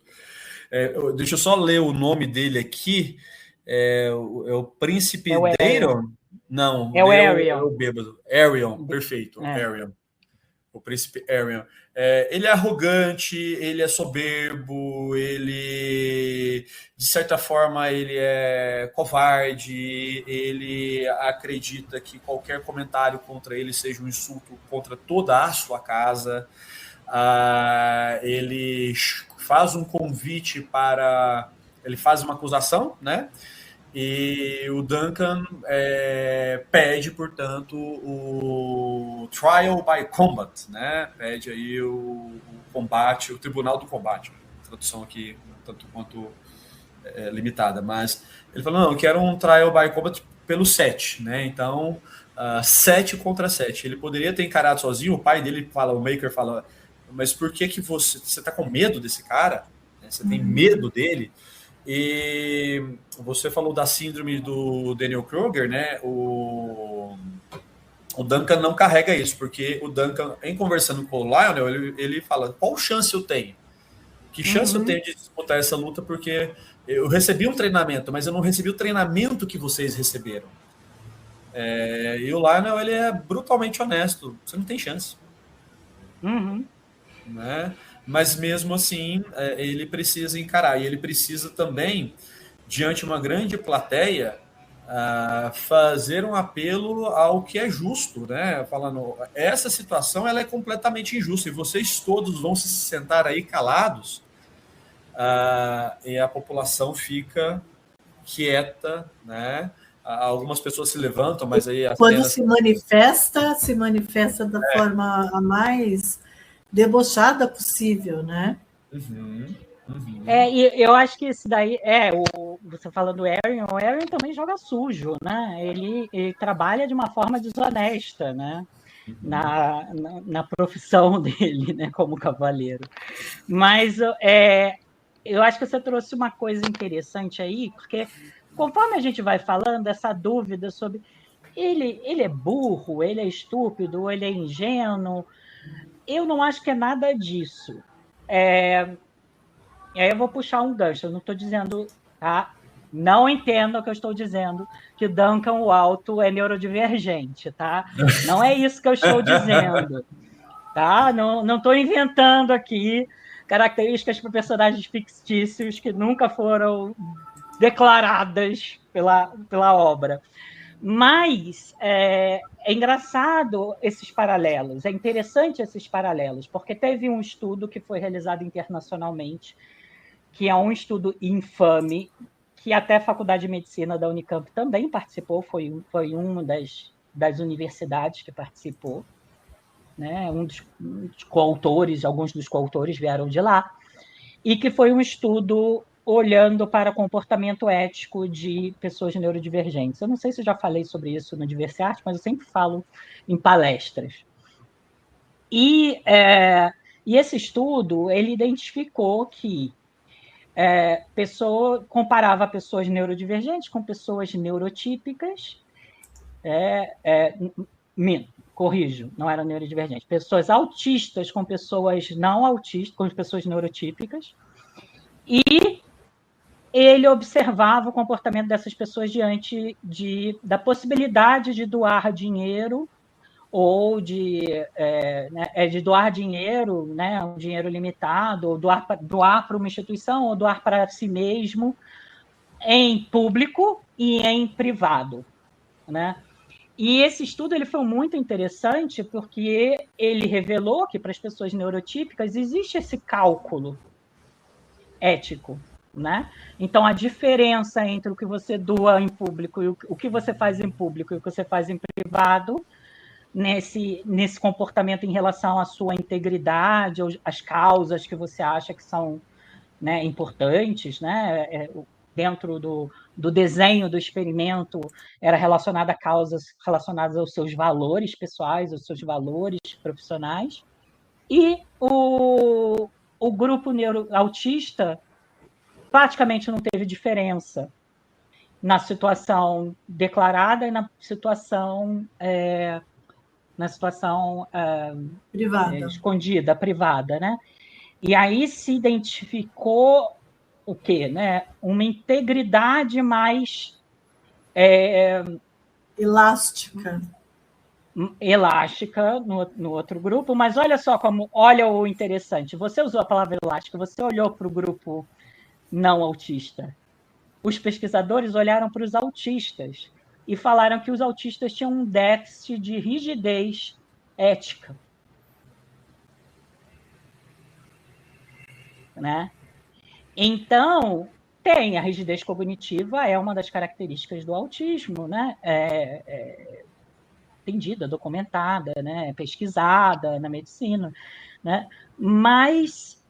Deixa eu só ler o nome dele aqui. É o príncipe Daeron? Não, é o Aerion. É o bêbado. Aerion, perfeito. Aerion. O príncipe Aerion. Ele é arrogante, ele é soberbo, ele, de certa forma, ele é covarde, ele acredita que qualquer comentário contra ele seja um insulto contra toda a sua casa. Ele faz um convite para... Ele faz uma acusação, né? E o Duncan pede, portanto, o trial by combat, né? Pede aí o combate, o tribunal do combate. Tradução aqui, tanto quanto limitada, mas ele falou: não, eu quero um trial by combat pelo 7, né? Então, 7 contra 7. Ele poderia ter encarado sozinho, o pai dele fala, o Maker fala: mas por que você está com medo desse cara? Você tem medo dele? E você falou da síndrome do Daniel Kruger, né? O Duncan não carrega isso, porque o Duncan, em conversando com o Lionel, ele fala: qual chance eu tenho? Que chance eu tenho de disputar essa luta? Porque eu recebi um treinamento, mas eu não recebi o treinamento que vocês receberam. E o Lionel, ele é brutalmente honesto. Você não tem chance. Né? Mas mesmo assim, ele precisa encarar. E ele precisa também, diante de uma grande plateia, fazer um apelo ao que é justo, né? Falando, essa situação ela é completamente injusta e vocês todos vão se sentar aí calados, e a população fica quieta, né? Algumas pessoas se levantam, mas aí... Quando se manifesta da forma a mais debochada possível, né? E eu acho que isso daí você falando do Aerion, o Aerion também joga sujo, né? Ele trabalha de uma forma desonesta, né? Na profissão dele, né? Como cavaleiro. Mas eu acho que você trouxe uma coisa interessante aí, porque conforme a gente vai falando, essa dúvida sobre ele é burro, ele é estúpido, ou ele é ingênuo, eu não acho que é nada disso. E aí eu vou puxar um gancho, eu não estou dizendo, tá? Não entenda o que eu estou dizendo, que Duncan o Alto é neurodivergente, tá? Não é isso que eu estou dizendo, tá? Não estou inventando aqui características para personagens fictícios que nunca foram declaradas pela obra. Mas é engraçado esses paralelos, é interessante esses paralelos, porque teve um estudo que foi realizado internacionalmente, que é um estudo infame, que até a Faculdade de Medicina da Unicamp também participou, foi uma das universidades que participou, né? Um dos coautores, alguns dos coautores vieram de lá, e que foi um estudo olhando para o comportamento ético de pessoas neurodivergentes. Eu não sei se eu já falei sobre isso no Diversiarte, mas eu sempre falo em palestras. E esse estudo, ele identificou que comparava pessoas neurodivergentes com pessoas neurotípicas, corrijo, não eram neurodivergentes, pessoas autistas com pessoas não autistas, com pessoas neurotípicas, e ele observava o comportamento dessas pessoas diante da possibilidade de doar dinheiro ou de doar dinheiro, né, um dinheiro limitado, ou doar para uma instituição, ou doar para si mesmo, em público e em privado, né? E esse estudo ele foi muito interessante porque ele revelou que para as pessoas neurotípicas existe esse cálculo ético, né? Então, a diferença entre o que você doa em público e o que você faz em público e o que você faz em privado, nesse comportamento em relação à sua integridade, às causas que você acha que são, né, importantes, né? Dentro do desenho do experimento, era relacionada a causas relacionadas aos seus valores pessoais, aos seus valores profissionais. E o grupo autista praticamente não teve diferença na situação declarada e na situação privada, escondida, privada, né? E aí se identificou o quê, né? Uma integridade mais elástica no outro grupo, mas olha só olha o interessante. Você usou a palavra elástica, você olhou para o grupo não autista. Os pesquisadores olharam para os autistas e falaram que os autistas tinham um déficit de rigidez ética, né? Então, tem a rigidez cognitiva, é uma das características do autismo, né? Entendida, documentada, né? Pesquisada na medicina, né? Mas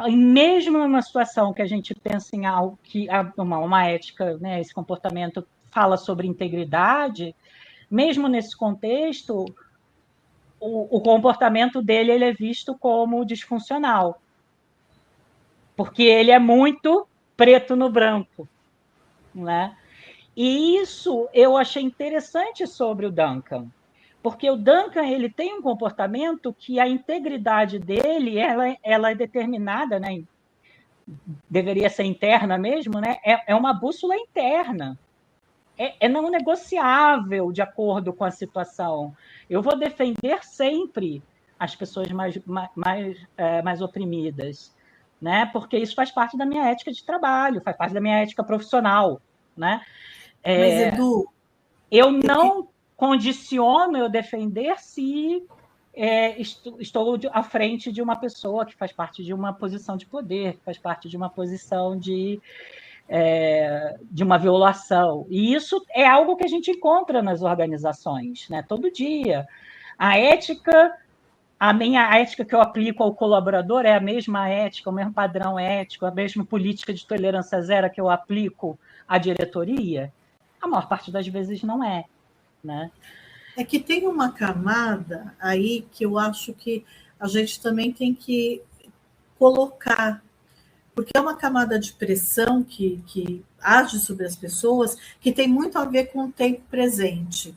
mesmo numa situação que a gente pensa em algo que uma ética, né? Esse comportamento fala sobre integridade, mesmo nesse contexto, o comportamento dele ele é visto como disfuncional, porque ele é muito preto no branco, né? E isso eu achei interessante sobre o Duncan, porque o Duncan ele tem um comportamento que a integridade dele ela é determinada, né? Deveria ser interna mesmo, né? É uma bússola interna. É não negociável de acordo com a situação. Eu vou defender sempre as pessoas mais oprimidas, né? Porque isso faz parte da minha ética de trabalho, faz parte da minha ética profissional, né? Mas, Edu, eu não condiciono eu defender se estou à frente de uma pessoa que faz parte de uma posição de poder, que faz parte de uma posição de uma violação. E isso é algo que a gente encontra nas organizações, né? Todo dia. A ética que eu aplico ao colaborador é a mesma ética, o mesmo padrão ético, a mesma política de tolerância zero que eu aplico à diretoria? A maior parte das vezes não é, né? É que tem uma camada aí que eu acho que a gente também tem que colocar, porque é uma camada de pressão que age sobre as pessoas, que tem muito a ver com o tempo presente,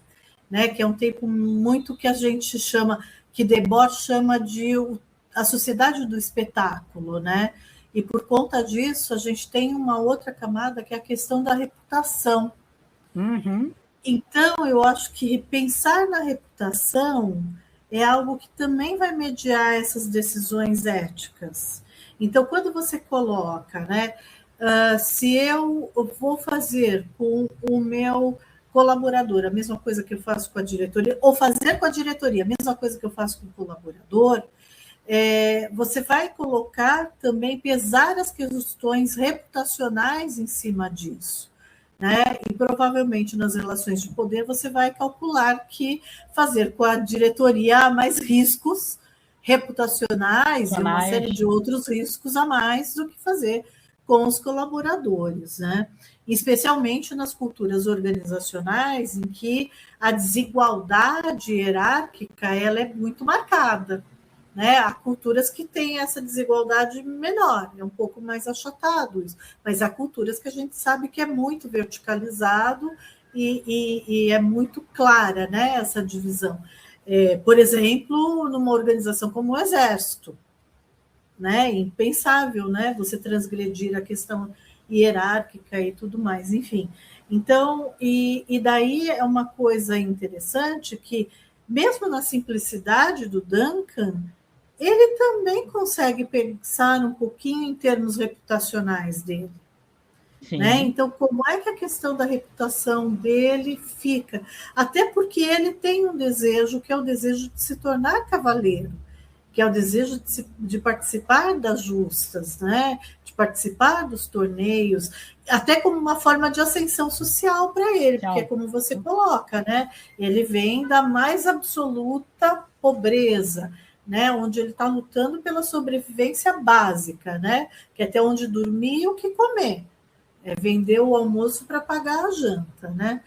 né? Que é um tempo muito que a gente chama, que Debord chama de a sociedade do espetáculo, né? E por conta disso, a gente tem uma outra camada que é a questão da reputação. Uhum. Então, eu acho que pensar na reputação é algo que também vai mediar essas decisões éticas. Então, quando você coloca, né, se eu vou fazer com o meu colaborador a mesma coisa que eu faço com a diretoria, ou fazer com a diretoria a mesma coisa que eu faço com o colaborador, você vai colocar também, pesar as questões reputacionais em cima disso. Né? E provavelmente nas relações de poder você vai calcular que fazer com a diretoria há mais riscos reputacionais e uma série de outros riscos a mais do que fazer com os colaboradores, né? Especialmente nas culturas organizacionais, em que a desigualdade hierárquica ela é muito marcada, né? Há culturas que têm essa desigualdade menor, é um pouco mais achatado isso, mas há culturas que a gente sabe que é muito verticalizado e é muito clara, né, essa divisão. Por exemplo, numa organização como o Exército, né? Impensável, né? Você transgredir a questão hierárquica e tudo mais, enfim. Então, e daí é uma coisa interessante que, mesmo na simplicidade do Duncan, ele também consegue pensar um pouquinho em termos reputacionais dele. Né? Então, como é que a questão da reputação dele fica? Até porque ele tem um desejo, que é o desejo de se tornar cavaleiro, que é o desejo de participar das justas, né? De participar dos torneios, até como uma forma de ascensão social para ele, porque é como você coloca, né? Ele vem da mais absoluta pobreza, né? Onde ele está lutando pela sobrevivência básica, né? Que é ter onde dormir e o que comer. Vender o almoço para pagar a janta, né?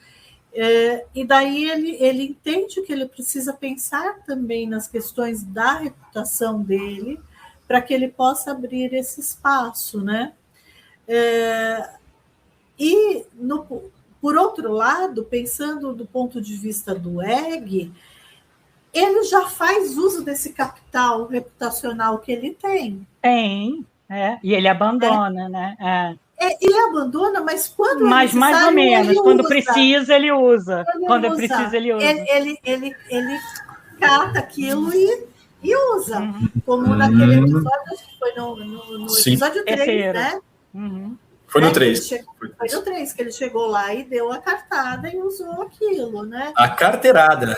E daí ele entende que ele precisa pensar também nas questões da reputação dele para que ele possa abrir esse espaço, né? Por outro lado, pensando do ponto de vista do EG, ele já faz uso desse capital reputacional que ele tem. E ele abandona, né? Ele abandona, mas quando mais ou menos, quando precisa, ele usa. Quando precisa, ele usa. Ele cata aquilo e usa. Como naquele episódio, acho que foi no episódio 3, né? Foi no 3. Foi no 3 que ele chegou lá e deu a cartada e usou aquilo, né? A carteirada.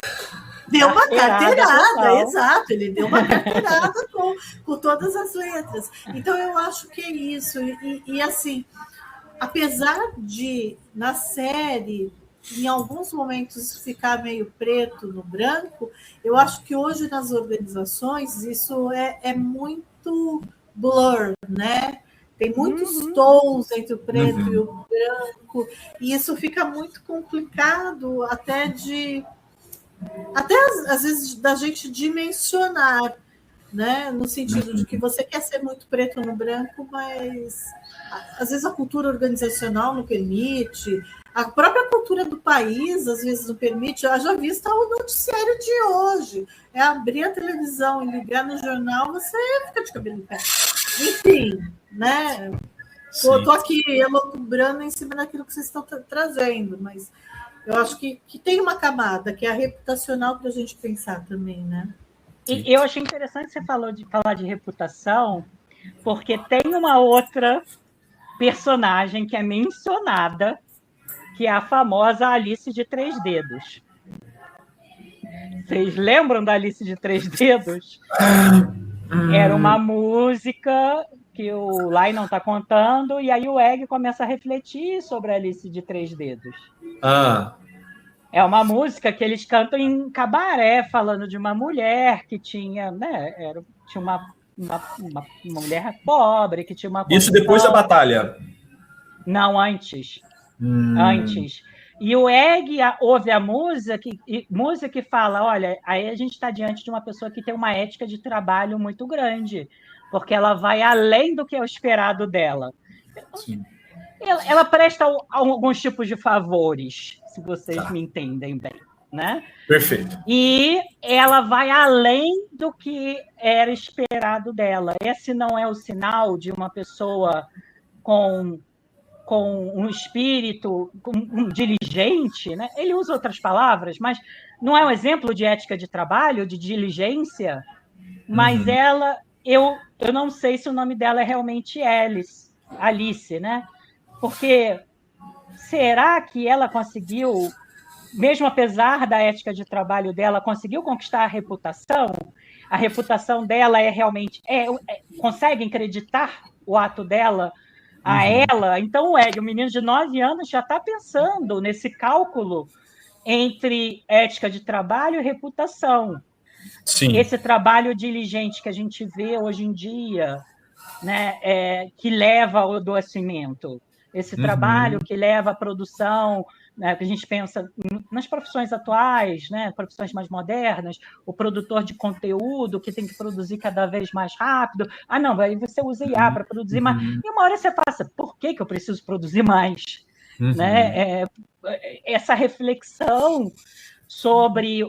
Deu uma carteirada, exato. Ele deu uma carteirada com todas as letras. Então, eu acho que é isso. E assim, apesar de, na série, em alguns momentos ficar meio preto no branco, eu acho que hoje nas organizações isso é muito blur, né? Tem muitos tons entre o preto e o branco, e isso fica muito complicado até às vezes da gente dimensionar, né? No sentido de que você quer ser muito preto no branco, mas às vezes a cultura organizacional não permite, a própria cultura do país às vezes não permite. Eu já visto o noticiário de hoje, é abrir a televisão e ligar no jornal, você fica de cabelo em pé. Enfim, né? Estou aqui elucubrando em cima daquilo que vocês estão trazendo, mas eu acho que tem uma camada, que é a reputacional, para a gente pensar também, né? E eu achei interessante você falar de reputação, porque tem uma outra personagem que é mencionada, que é a famosa Alice de Três Dedos. Vocês lembram da Alice de Três Dedos? Era uma música que o Lai não está contando, e aí o Egg começa a refletir sobre a Alice de Três Dedos. É uma música que eles cantam em cabaré, falando de uma mulher que tinha, né, tinha uma mulher pobre, que tinha uma condição... Isso depois da batalha? Não, antes. Antes. E o Egg ouve a música e fala, olha, aí a gente está diante de uma pessoa que tem uma ética de trabalho muito grande, porque ela vai além do que é o esperado dela. Sim. Ela presta alguns tipos de favores, se vocês me entendem bem, né? Perfeito. E ela vai além do que era esperado dela. Esse não é o sinal de uma pessoa com um espírito um diligente, né? Ele usa outras palavras, mas não é um exemplo de ética de trabalho, de diligência, mas ela... Eu não sei se o nome dela é realmente Alice, né? Porque será que ela conseguiu, mesmo apesar da ética de trabalho dela, conseguiu conquistar a reputação? A reputação dela é realmente... conseguem acreditar o ato dela a ela? Então, o menino de 9 anos já está pensando nesse cálculo entre ética de trabalho e reputação. Sim. Esse trabalho diligente que a gente vê hoje em dia né, que leva ao adoecimento, esse trabalho que leva à produção, né, que a gente pensa nas profissões atuais, né, profissões mais modernas, o produtor de conteúdo que tem que produzir cada vez mais rápido. Ah, não, aí você usa IA para produzir mais. E uma hora você passa, por que eu preciso produzir mais? Né? Essa reflexão sobre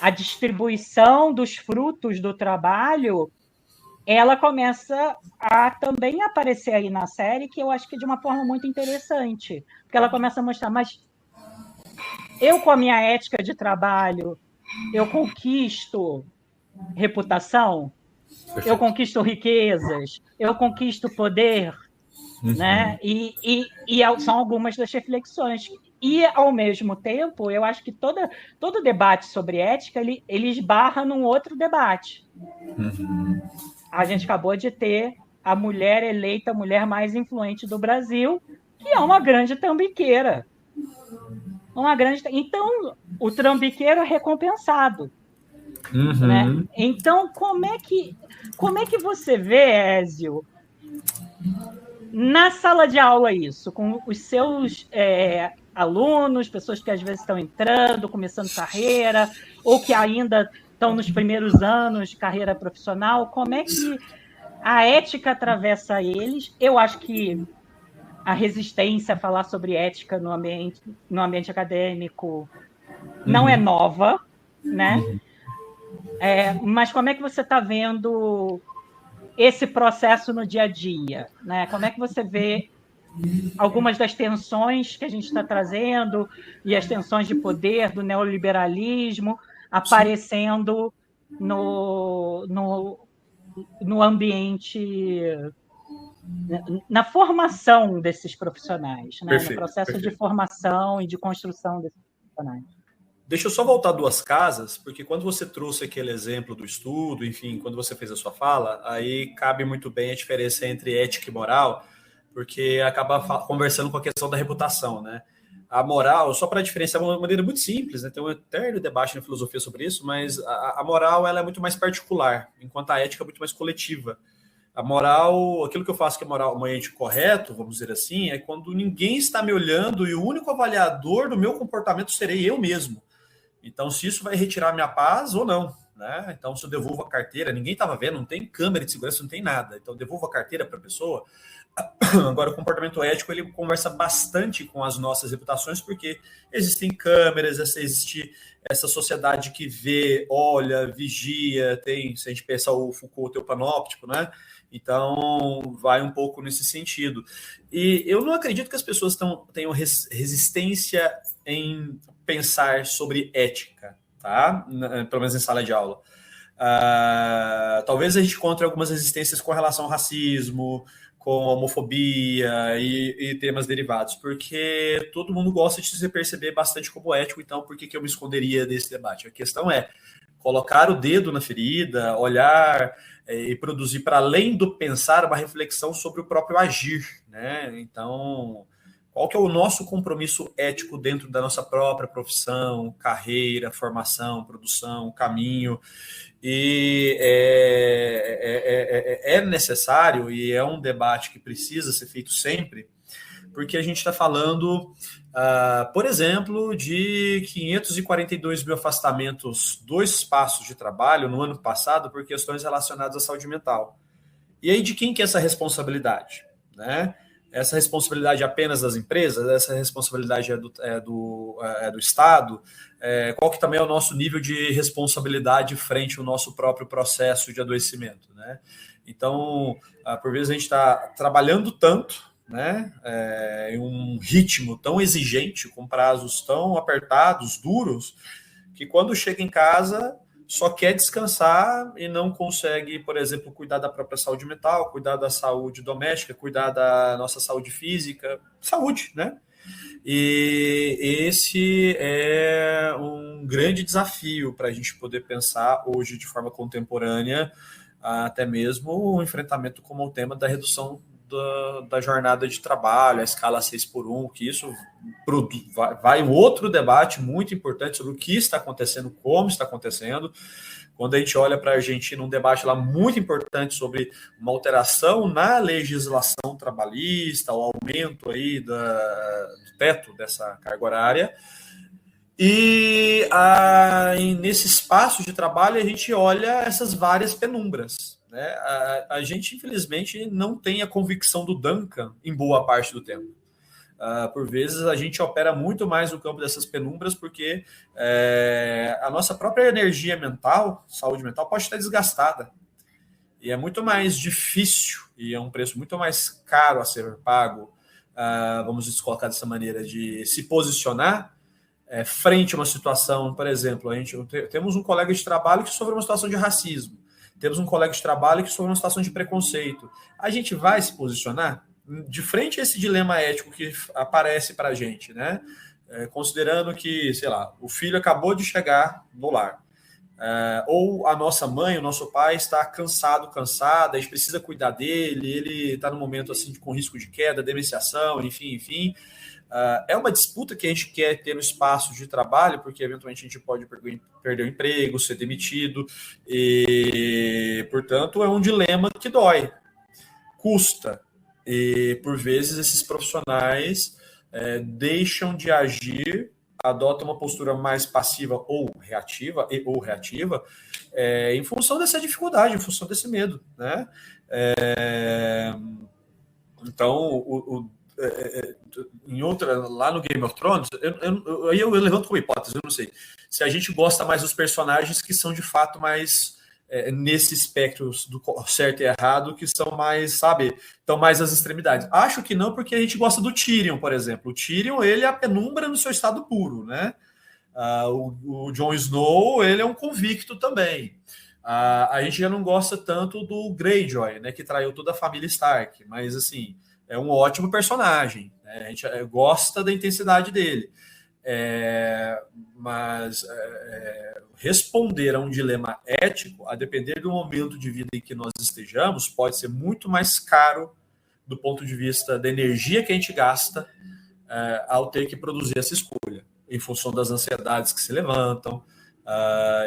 a distribuição dos frutos do trabalho, ela começa a também aparecer aí na série, que eu acho que de uma forma muito interessante, porque ela começa a mostrar, mas eu com a minha ética de trabalho, eu conquisto reputação, eu conquisto riquezas, eu conquisto poder, né? E são algumas das reflexões. E, ao mesmo tempo, eu acho que todo debate sobre ética, ele esbarra num outro debate. A gente acabou de ter a mulher eleita a mulher mais influente do Brasil, que é uma grande trambiqueira. Então, o trambiqueiro é recompensado. Né? Então, como é que você vê, Ézio, na sala de aula isso, com os seus alunos, pessoas que às vezes estão entrando, começando carreira, ou que ainda estão nos primeiros anos de carreira profissional, como é que a ética atravessa eles? Eu acho que a resistência a falar sobre ética no ambiente acadêmico não é nova, né? Mas como é que você está vendo esse processo no dia a dia, né? Como é que você vê algumas das tensões que a gente está trazendo e as tensões de poder do neoliberalismo aparecendo no ambiente, na formação desses profissionais, né? No processo de formação e de construção desses profissionais. Deixa eu só voltar 2 casas, porque quando você trouxe aquele exemplo do estudo, enfim, quando você fez a sua fala, aí cabe muito bem a diferença entre ética e moral, porque acaba conversando com a questão da reputação, né? A moral, só para diferenciar de uma maneira muito simples, né? Tem um eterno debate na filosofia sobre isso, mas a moral ela é muito mais particular, enquanto a ética é muito mais coletiva. A moral, aquilo que eu faço que é moralmente correto, vamos dizer assim, é quando ninguém está me olhando e o único avaliador do meu comportamento serei eu mesmo. Então, se isso vai retirar minha paz ou não, né? Então, se eu devolvo a carteira, ninguém estava vendo, não tem câmera de segurança, não tem nada. Então, eu devolvo a carteira para a pessoa. Agora, o comportamento ético, ele conversa bastante com as nossas reputações, porque existem câmeras, existe essa sociedade que vê, olha, vigia, tem, se a gente pensar o Foucault, o teu panóptico, né? Então, vai um pouco nesse sentido. E eu não acredito que as pessoas tenham resistência em pensar sobre ética, tá? Pelo menos em sala de aula. Talvez a gente encontre algumas resistências com relação ao racismo, com homofobia e temas derivados, porque todo mundo gosta de se perceber bastante como ético, então por que eu me esconderia desse debate? A questão é colocar o dedo na ferida, olhar e produzir, para além do pensar, uma reflexão sobre o próprio agir, né? Então, qual que é o nosso compromisso ético dentro da nossa própria profissão, carreira, formação, produção, caminho? E é necessário, e é um debate que precisa ser feito sempre, porque a gente está falando, por exemplo, de 542 mil afastamentos do espaço de trabalho no ano passado por questões relacionadas à saúde mental. E aí, de quem que é essa responsabilidade, né? Essa responsabilidade é apenas das empresas? Essa responsabilidade é do Estado? Qual que também é o nosso nível de responsabilidade frente ao nosso próprio processo de adoecimento, né? Então, por vezes a gente está trabalhando tanto, né, em um ritmo tão exigente, com prazos tão apertados, duros, que quando chega em casa só quer descansar e não consegue, por exemplo, cuidar da própria saúde mental, cuidar da saúde doméstica, cuidar da nossa saúde física, saúde, né? E esse é um grande desafio para a gente poder pensar hoje de forma contemporânea, até mesmo o enfrentamento como o tema da redução da jornada de trabalho, a escala 6x1, que isso vai um outro debate muito importante sobre o que está acontecendo, como está acontecendo, Quando a gente olha para a Argentina, um debate lá muito importante sobre uma alteração na legislação trabalhista, o aumento aí do teto dessa carga horária. E nesse espaço de trabalho a gente olha essas várias penumbras. Né? A gente, infelizmente, não tem a convicção do Duncan em boa parte do tempo. Por vezes a gente opera muito mais no campo dessas penumbras porque a nossa própria energia mental, saúde mental, pode estar desgastada. E é muito mais difícil e é um preço muito mais caro a ser pago, vamos colocar dessa maneira, de se posicionar frente a uma situação. Por exemplo, temos um colega de trabalho que sofreu uma situação de racismo, temos um colega de trabalho que sofreu uma situação de preconceito. A gente vai se posicionar de frente a esse dilema ético que aparece para a gente, né? Considerando que, sei lá, o filho acabou de chegar no lar, ou a nossa mãe, o nosso pai está cansada, a gente precisa cuidar dele, ele está num momento assim com risco de queda, demenciação, enfim. É uma disputa que a gente quer ter no espaço de trabalho, porque eventualmente a gente pode perder o emprego, ser demitido, e, portanto, é um dilema que dói, custa. E, por vezes, esses profissionais deixam de agir, adotam uma postura mais passiva ou reativa, em função dessa dificuldade, em função desse medo. Né? Então, lá no Game of Thrones, eu levanto como hipótese, eu não sei, se a gente gosta mais dos personagens que são, de fato, mais... nesse espectro do certo e errado, que são mais, sabe, estão mais às extremidades. Acho que não, porque a gente gosta do Tyrion, por exemplo. O Tyrion, ele é a penumbra no seu estado puro, né? O Jon Snow, ele é um convicto também. A gente já não gosta tanto do Greyjoy, né, que traiu toda a família Stark, mas, assim, é um ótimo personagem, né? A gente gosta da intensidade dele. Mas responder a um dilema ético, a depender do momento de vida em que nós estejamos, pode ser muito mais caro do ponto de vista da energia que a gente gasta ao ter que produzir essa escolha, em função das ansiedades que se levantam.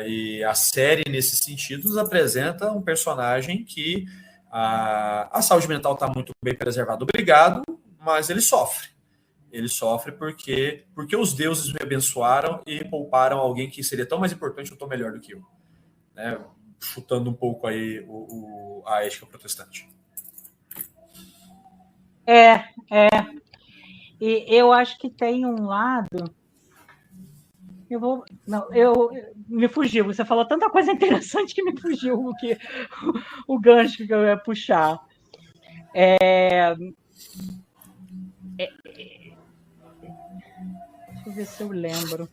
E a série, nesse sentido, nos apresenta um personagem que a saúde mental está muito bem preservada, obrigado, mas ele sofre. Ele sofre porque os deuses me abençoaram e pouparam alguém que seria tão mais importante ou tão melhor do que eu. Né? Chutando um pouco aí a ética protestante. E eu acho que tem um lado... me fugiu. Você falou tanta coisa interessante que me fugiu o gancho que eu ia puxar. Deixa eu ver se eu lembro.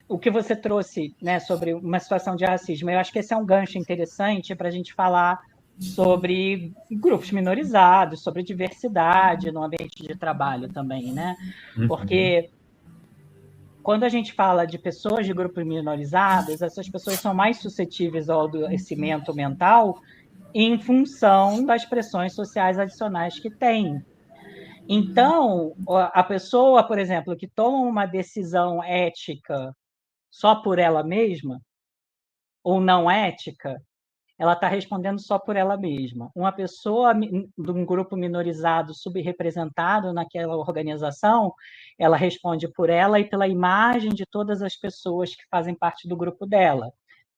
O que você trouxe, né, sobre uma situação de racismo, eu acho que esse é um gancho interessante para a gente falar sobre grupos minorizados, sobre diversidade no ambiente de trabalho também, né? Porque quando a gente fala de pessoas de grupos minorizados, essas pessoas são mais suscetíveis ao adoecimento mental em função das pressões sociais adicionais que têm. Então, a pessoa, por exemplo, que toma uma decisão ética só por ela mesma, ou não ética, ela está respondendo só por ela mesma. Uma pessoa de um grupo minorizado, subrepresentado naquela organização, ela responde por ela e pela imagem de todas as pessoas que fazem parte do grupo dela.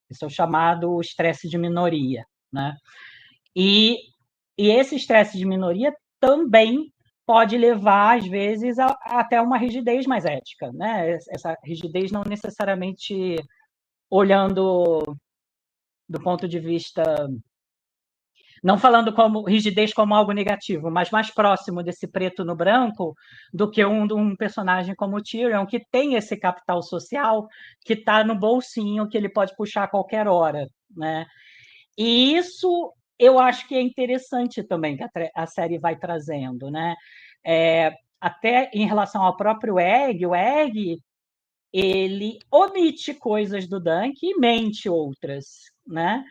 Isso é o chamado estresse de minoria. Né? E esse estresse de minoria também pode levar, às vezes, até uma rigidez mais ética. Né? Essa rigidez não necessariamente olhando do ponto de vista... Não falando como rigidez como algo negativo, mas mais próximo desse preto no branco do que um personagem como o Tyrion, que tem esse capital social que está no bolsinho, que ele pode puxar a qualquer hora. Né? E isso eu acho que é interessante também que a série vai trazendo. Né? Até em relação ao próprio Egg, o Egg ele omite coisas do Dunk e mente outras. Né?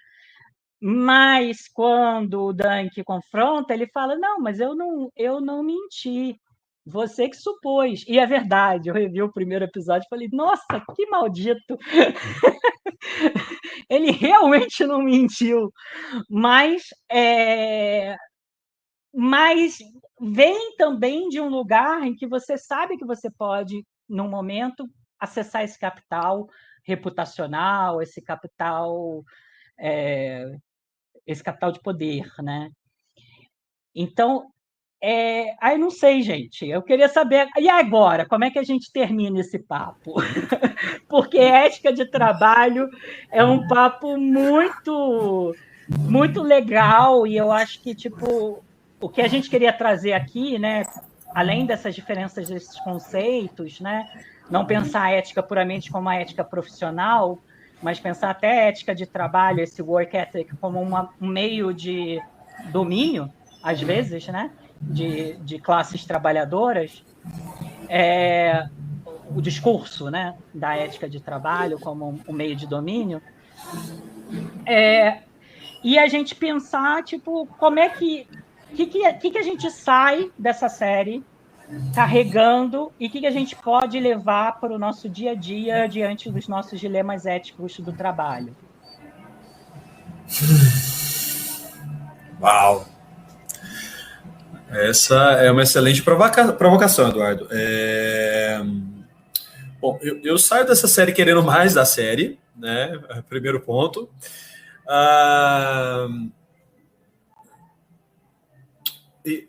Mas quando o Dunk confronta, ele fala, não, mas eu não menti. Você que supôs. E é verdade, eu revi o primeiro episódio e falei, nossa, que maldito. Ele realmente não mentiu. Mas, mas vem também de um lugar em que você sabe que você pode, num momento, acessar esse capital reputacional, esse capital de poder, né? Então, aí não sei, gente. Eu queria saber. E agora? Como é que a gente termina esse papo? Porque ética de trabalho é um papo muito, muito legal e eu acho que tipo o que a gente queria trazer aqui, né? Além dessas diferenças desses conceitos, né? Não pensar a ética puramente como a ética profissional, mas pensar até a ética de trabalho, esse work ethic, como um meio de domínio, às vezes, né? De classes trabalhadoras, o discurso, né, da ética de trabalho como um meio de domínio, e a gente pensar, tipo, como é que a gente sai dessa série carregando e que a gente pode levar para o nosso dia a dia diante dos nossos dilemas éticos do trabalho. Uau! Essa é uma excelente provocação, Eduardo. Bom, eu saio dessa série querendo mais da série, né? Primeiro ponto.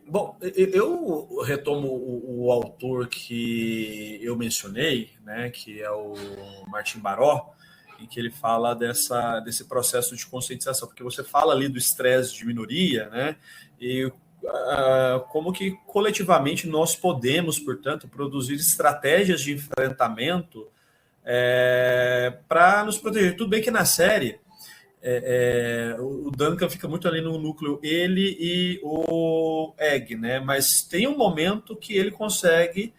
Bom, eu retomo o autor que eu mencionei, né? Que é o Martin Baró, em que ele fala desse processo de conscientização, porque você fala ali do estresse de minoria, né? E como que coletivamente nós podemos, portanto, produzir estratégias de enfrentamento para nos proteger. Tudo bem que na série o Duncan fica muito ali no núcleo, ele e o Egg, né? Mas tem um momento que ele consegue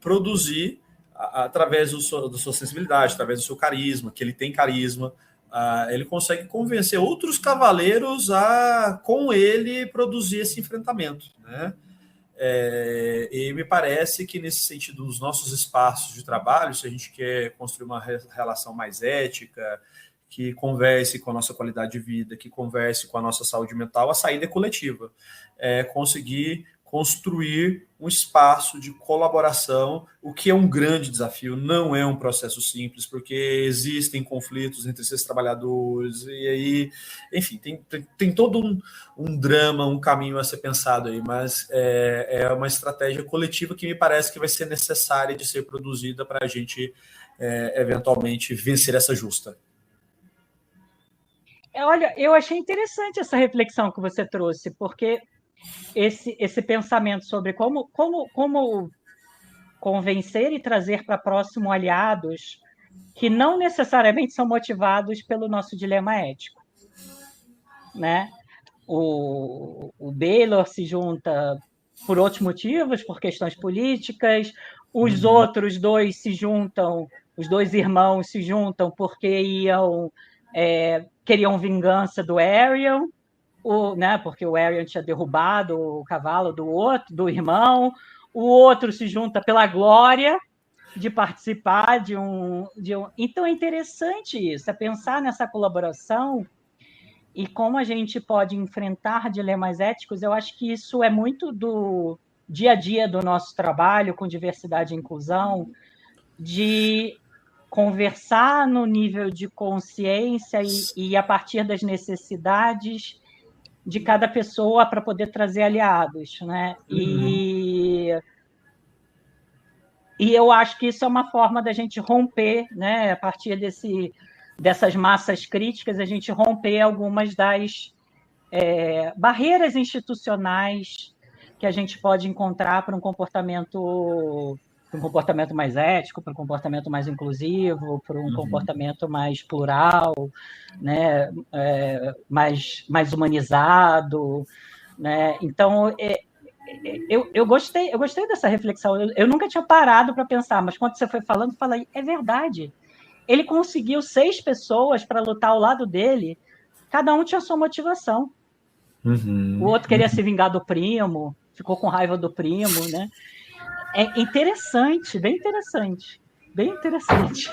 produzir através da sua sensibilidade, através do seu carisma, que ele tem carisma, ele consegue convencer outros cavaleiros a, com ele, produzir esse enfrentamento, né? E me parece que, nesse sentido, os nossos espaços de trabalho, se a gente quer construir uma relação mais ética, que converse com a nossa qualidade de vida, que converse com a nossa saúde mental, a saída é coletiva. Conseguir construir um espaço de colaboração, o que é um grande desafio, não é um processo simples, porque existem conflitos entre esses trabalhadores, e aí, enfim, tem todo um drama, um caminho a ser pensado aí, mas é uma estratégia coletiva que me parece que vai ser necessária de ser produzida para a gente, eventualmente, vencer essa justa. Olha, eu achei interessante essa reflexão que você trouxe, porque esse pensamento sobre como convencer e trazer para próximo aliados que não necessariamente são motivados pelo nosso dilema ético, né? O Baylor se junta por outros motivos, por questões políticas, os outros dois se juntam, os dois irmãos se juntam porque queriam vingança do Arion, né, porque o Arion tinha derrubado o cavalo do irmão, o outro se junta pela glória de participar de um. Então é interessante isso, é pensar nessa colaboração e como a gente pode enfrentar dilemas éticos. Eu acho que isso é muito do dia a dia do nosso trabalho com diversidade e inclusão, de conversar no nível de consciência e a partir das necessidades de cada pessoa para poder trazer aliados, né? E eu acho que isso é uma forma da gente romper, né? A partir dessas massas críticas, a gente romper algumas das barreiras institucionais que a gente pode encontrar para um comportamento mais ético, para um comportamento mais inclusivo, para um comportamento mais plural, né? Mais humanizado, né? Então, eu gostei dessa reflexão. Eu nunca tinha parado para pensar, mas quando você foi falando, falei, é verdade. Ele conseguiu 6 pessoas para lutar ao lado dele, cada um tinha sua motivação. O outro queria se vingar do primo, ficou com raiva do primo, né? É interessante, bem interessante. Bem interessante.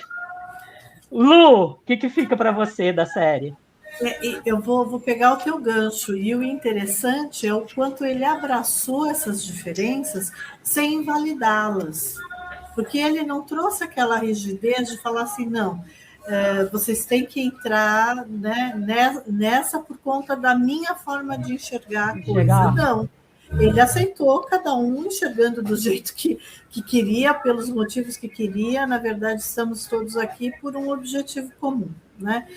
Lu, o que fica para você da série? Eu vou pegar o teu gancho, e o interessante é o quanto ele abraçou essas diferenças sem invalidá-las, porque ele não trouxe aquela rigidez de falar assim, não, vocês têm que entrar, né, nessa por conta da minha forma de enxergar a coisa. Não, ele aceitou cada um enxergando do jeito que queria, pelos motivos que queria. Na verdade, estamos todos aqui por um objetivo comum, né?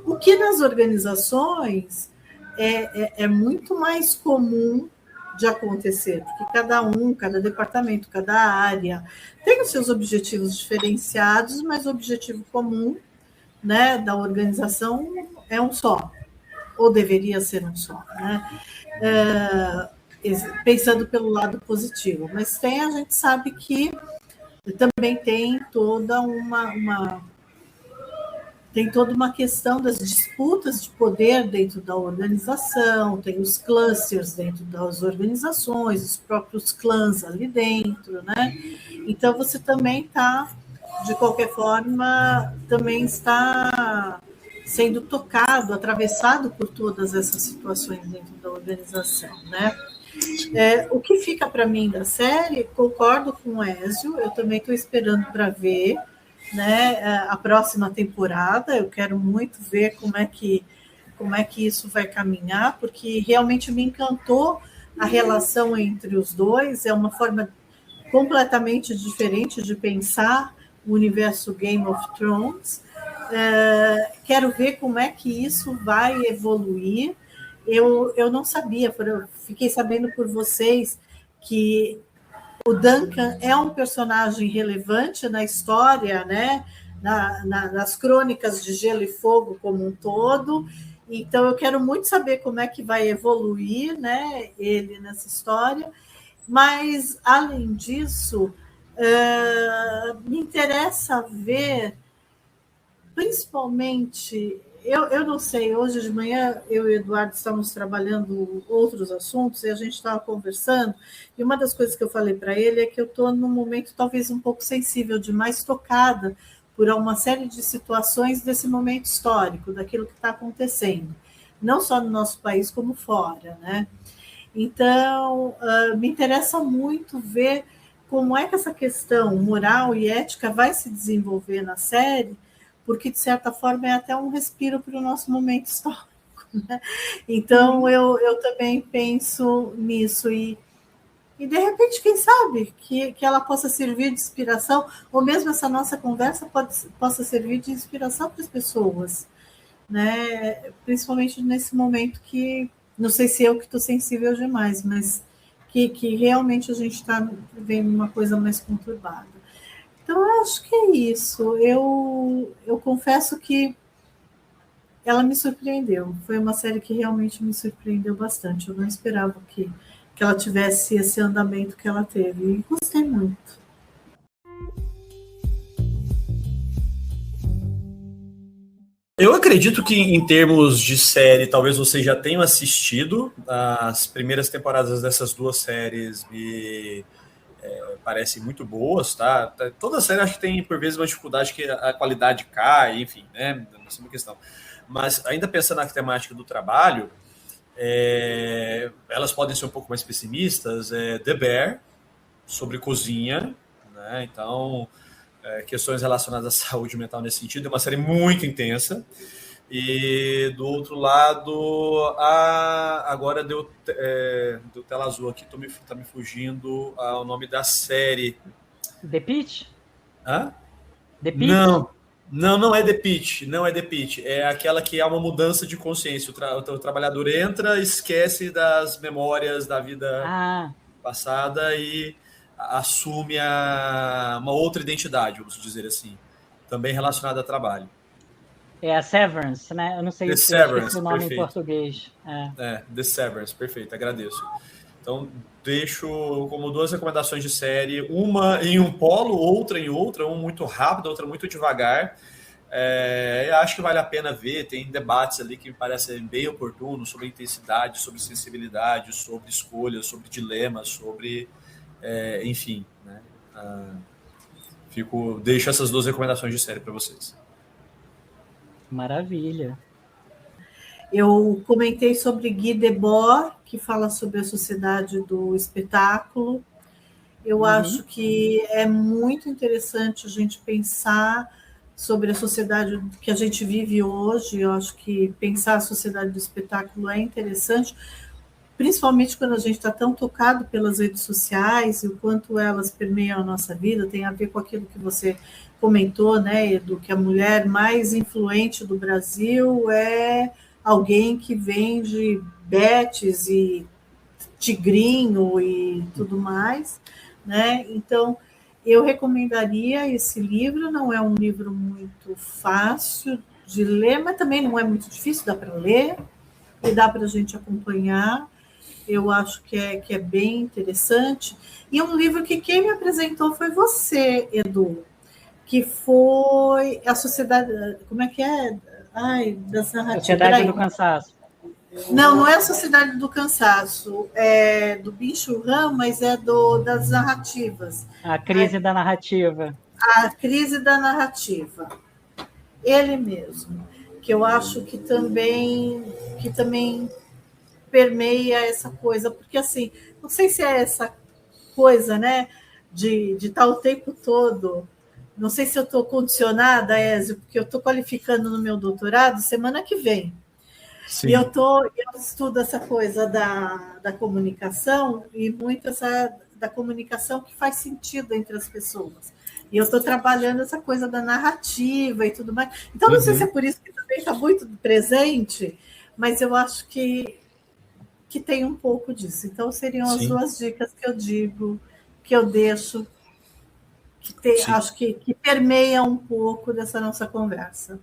O que nas organizações é muito mais comum de acontecer, porque cada departamento, cada área tem os seus objetivos diferenciados, mas o objetivo comum, né, da organização é um só, ou deveria ser um só, né? Pensando pelo lado positivo. Mas a gente sabe que também tem toda uma questão das disputas de poder dentro da organização, tem os clusters dentro das organizações, os próprios clãs ali dentro, né? Então, você também está, de qualquer forma, também está sendo tocado, atravessado por todas essas situações dentro da organização, né? O que fica para mim da série, concordo com o Ézio, eu também estou esperando para ver, né, a próxima temporada. Eu quero muito ver como é que isso vai caminhar, porque realmente me encantou a relação entre os dois. É uma forma completamente diferente de pensar o universo Game of Thrones. Quero ver como é que isso vai evoluir. Eu não sabia, eu fiquei sabendo por vocês que o Duncan é um personagem relevante na história, né? Nas crônicas de Gelo e Fogo como um todo. Então, eu quero muito saber como é que vai evoluir, né, ele nessa história. Mas, além disso, me interessa ver, principalmente... Eu não sei, hoje de manhã eu e o Eduardo estamos trabalhando outros assuntos e a gente estava conversando, e uma das coisas que eu falei para ele é que eu estou num momento talvez um pouco sensível demais, tocada por uma série de situações desse momento histórico, daquilo que está acontecendo, não só no nosso país como fora, né? Então, me interessa muito ver como é que essa questão moral e ética vai se desenvolver na série, porque, de certa forma, é até um respiro para o nosso momento histórico, né? Então, eu também penso nisso. E, de repente, quem sabe, que ela possa servir de inspiração, ou mesmo essa nossa conversa possa servir de inspiração para as pessoas, né? Principalmente nesse momento que, não sei se eu que estou sensível demais, mas que realmente a gente está vivendo uma coisa mais conturbada. Então, eu acho que é isso. Eu confesso que ela me surpreendeu. Foi uma série que realmente me surpreendeu bastante. Eu não esperava que ela tivesse esse andamento que ela teve. E gostei muito. Eu acredito que, em termos de série, talvez vocês já tenham assistido. As primeiras temporadas dessas duas séries me parecem muito boas, tá? Toda série acho que tem, por vezes, uma dificuldade que a qualidade cai, enfim, né? Essa é uma questão. Mas, ainda pensando na temática do trabalho, elas podem ser um pouco mais pessimistas. The Bear, sobre cozinha, né? Então, questões relacionadas à saúde mental nesse sentido. É uma série muito intensa. E, do outro lado, agora deu tela azul aqui, tá me fugindo o nome da série. The Pitch? Hã? The Pitch? Não é The Pitch, não é The Pitch. É aquela que há uma mudança de consciência. O trabalhador entra, esquece das memórias da vida passada e assume uma outra identidade, vamos dizer assim, também relacionada a trabalho. É a Severance, né? Eu não sei se eu esqueci o nome perfeito. Em português. The Severance, perfeito, agradeço. Então, deixo como duas recomendações de série, uma em um polo, outra em outra, uma muito rápida, outra muito devagar. Eu acho que vale a pena ver, tem debates ali que me parecem bem oportunos sobre intensidade, sobre sensibilidade, sobre escolhas, sobre dilemas, sobre enfim, né? Deixo essas 2 recomendações de série para vocês. Maravilha. Eu comentei sobre Guy Debord, que fala sobre a sociedade do espetáculo. Eu acho que é muito interessante a gente pensar sobre a sociedade que a gente vive hoje. Eu acho que pensar a sociedade do espetáculo é interessante, principalmente quando a gente está tão tocado pelas redes sociais e o quanto elas permeiam a nossa vida. Tem a ver com aquilo que você comentou, né, Edu, que a mulher mais influente do Brasil é alguém que vende betes e tigrinho e tudo mais, né? Então, eu recomendaria esse livro. Não é um livro muito fácil de ler, mas também não é muito difícil, dá para ler e dá para a gente acompanhar. Eu acho que é bem interessante. E um livro que quem me apresentou foi você, Edu, que foi a Sociedade... Como é que é? Ai, das narrativas. Sociedade do Cansaço. Não é a Sociedade do Cansaço, é do Bin Chul Han, mas é das narrativas. A Crise da Narrativa. A Crise da Narrativa. Ele mesmo, que eu acho que também permeia essa coisa, porque assim, não sei se é essa coisa, né, de estar o tempo todo, não sei se eu estou condicionada, Ézio, porque eu estou qualificando no meu doutorado semana que vem. Sim. E eu estudo essa coisa da comunicação, e muito da comunicação que faz sentido entre as pessoas. E eu estou trabalhando essa coisa da narrativa e tudo mais. Então, não sei se é por isso que também está muito presente, mas eu acho que tem um pouco disso. Então, seriam as 2 dicas que eu digo, que eu deixo, acho que permeia um pouco dessa nossa conversa.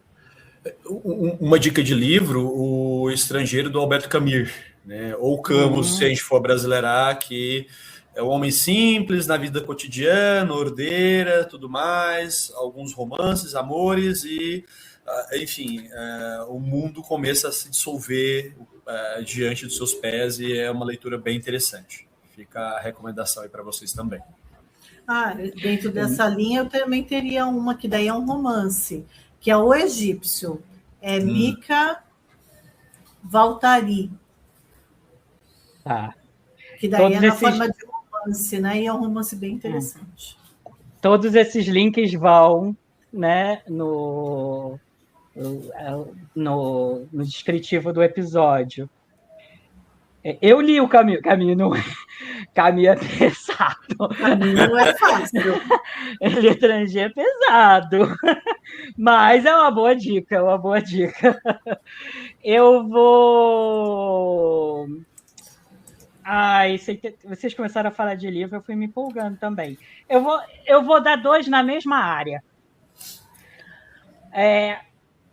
Uma dica de livro, O Estrangeiro, do Alberto Camus, né? Ou Camus, se a gente for brasileirar, que é um homem simples na vida cotidiana, ordeira, tudo mais, alguns romances, amores e, enfim, o mundo começa a se dissolver diante dos seus pés, e é uma leitura bem interessante. Fica a recomendação aí para vocês também. Dentro dessa linha, eu também teria uma que daí é um romance, que é O Egípcio, é Mika Waltari. Tá. Que daí todos na forma de romance, né? E é um romance bem interessante. Todos esses links vão, né, no descritivo do episódio. Eu li o Camus não é pesado. Camus não é fácil. Letranger é pesado. Mas é uma boa dica, Eu vou... vocês começaram a falar de livro, eu fui me empolgando também. Eu vou dar 2 na mesma área.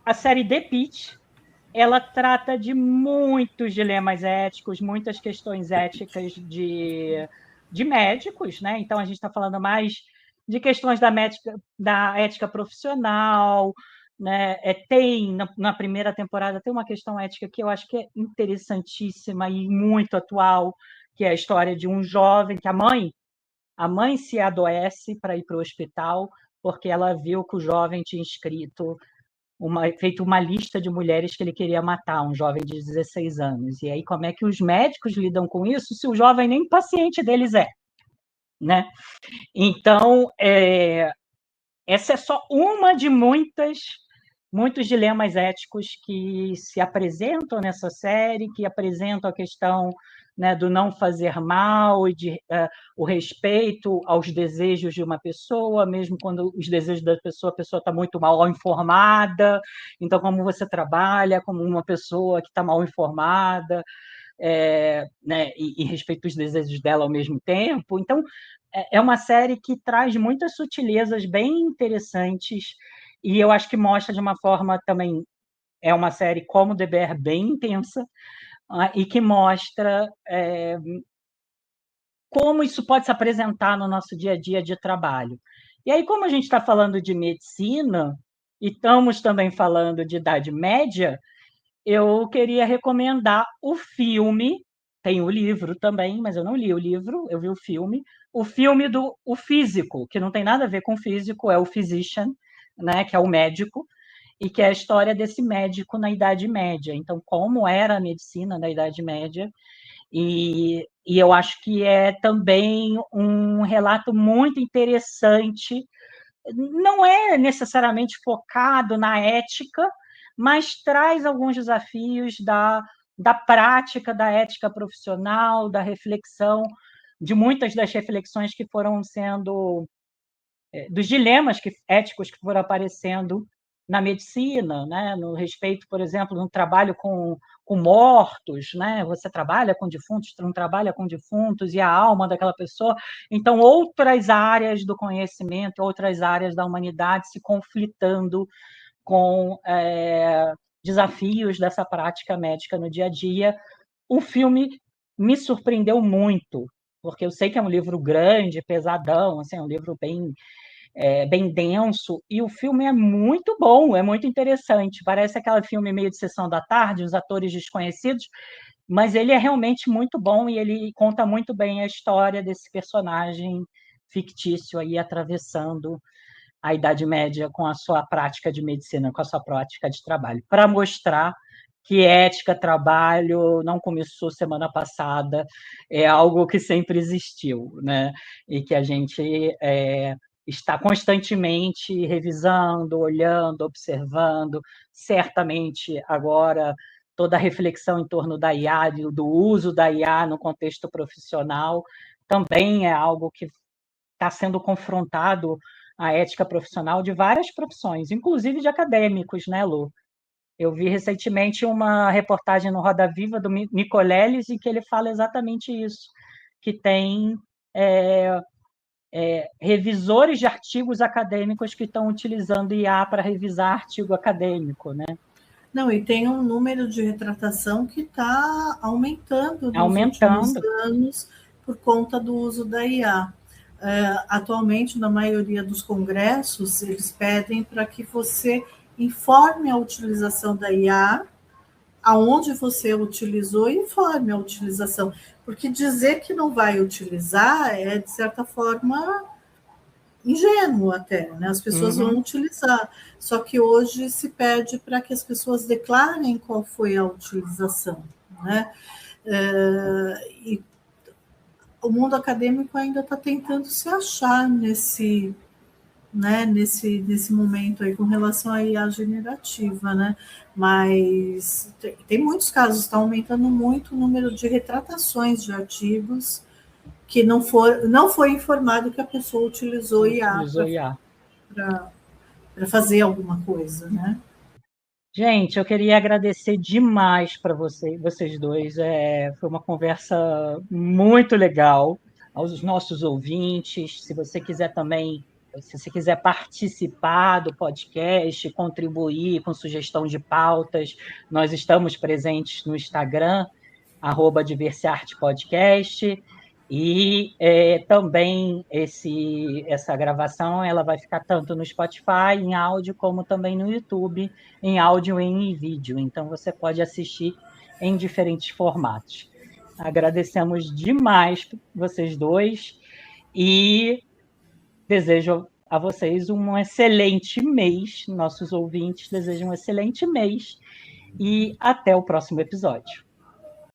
A série The Pitt, ela trata de muitos dilemas éticos, muitas questões éticas de médicos, né? Então, a gente está falando mais de questões da ética profissional, né? Tem, na primeira temporada, tem uma questão ética que eu acho que é interessantíssima e muito atual, que é a história de um jovem que a mãe se adoece para ir para o hospital porque ela viu que o jovem tinha feito uma lista de mulheres que ele queria matar, um jovem de 16 anos. E aí, como é que os médicos lidam com isso se o jovem nem paciente deles é? Né? Então, essa é só uma de muitos dilemas éticos que se apresentam nessa série, que apresentam a questão, né, do não fazer mal e o respeito aos desejos de uma pessoa, mesmo quando os desejos da pessoa, a pessoa está muito mal informada. Então, como você trabalha como uma pessoa que está mal informada, né, e respeita os desejos dela ao mesmo tempo. Então, é uma série que traz muitas sutilezas bem interessantes, e eu acho que mostra de uma forma também, é uma série como The Bear, bem intensa, e que mostra como isso pode se apresentar no nosso dia a dia de trabalho. E aí, como a gente está falando de medicina, e estamos também falando de Idade Média, eu queria recomendar o filme tem o livro também, mas eu não li o livro, eu vi o filme. O filme do O Físico, que não tem nada a ver com o físico, é o Physician, né, que é o médico, e que é a história desse médico na Idade Média. Então, como era a medicina na Idade Média, e eu acho que é também um relato muito interessante. Não é necessariamente focado na ética, mas traz alguns desafios da prática da ética profissional, da reflexão, de muitas das reflexões que foram sendo, dos dilemas éticos que foram aparecendo na medicina, né? No respeito, por exemplo, no trabalho com mortos, né? Você trabalha com defuntos, não trabalha com defuntos, e a alma daquela pessoa. Então, outras áreas do conhecimento, outras áreas da humanidade se conflitando com desafios dessa prática médica no dia a dia. O filme me surpreendeu muito, porque eu sei que é um livro grande, pesadão, assim, é um livro bem denso, e o filme é muito bom, é muito interessante. Parece aquele filme meio de sessão da tarde, os atores desconhecidos, mas ele é realmente muito bom e ele conta muito bem a história desse personagem fictício aí atravessando a Idade Média com a sua prática de medicina, com a sua prática de trabalho, para mostrar que ética, trabalho não começou semana passada, é algo que sempre existiu, né? E que a gente está constantemente revisando, olhando, observando. Certamente, agora, toda a reflexão em torno da IA, do uso da IA no contexto profissional, também é algo que está sendo confrontado a ética profissional de várias profissões, inclusive de acadêmicos, né, Lu? Eu vi recentemente uma reportagem no Roda Viva do Nicoleles em que ele fala exatamente isso, que tem revisores de artigos acadêmicos que estão utilizando IA para revisar artigo acadêmico, né? Não, e tem um número de retratação que está aumentando nos Aumentando. últimos anos por conta do uso da IA. Atualmente, na maioria dos congressos, eles pedem para que você informe a utilização da IA, aonde você utilizou e informe a utilização. Porque dizer que não vai utilizar é, de certa forma, ingênuo até, né? As pessoas vão utilizar. Só que hoje se pede para que as pessoas declarem qual foi a utilização, né? E o mundo acadêmico ainda está tentando se achar nesse momento aí com relação à IA generativa, né? Mas tem muitos casos, está aumentando muito o número de retratações de artigos que não foi informado que a pessoa utilizou IA para fazer alguma coisa, né? Gente, eu queria agradecer demais para vocês dois. Foi uma conversa muito legal. Aos nossos ouvintes, se você quiser também, se você quiser participar do podcast, contribuir com sugestão de pautas, nós estamos presentes no Instagram, @Diversearte-podcast. E também essa gravação ela vai ficar tanto no Spotify, em áudio, como também no YouTube, em áudio e em vídeo. Então, você pode assistir em diferentes formatos. Agradecemos demais vocês dois e desejo a vocês um excelente mês. Nossos ouvintes desejam um excelente mês e até o próximo episódio.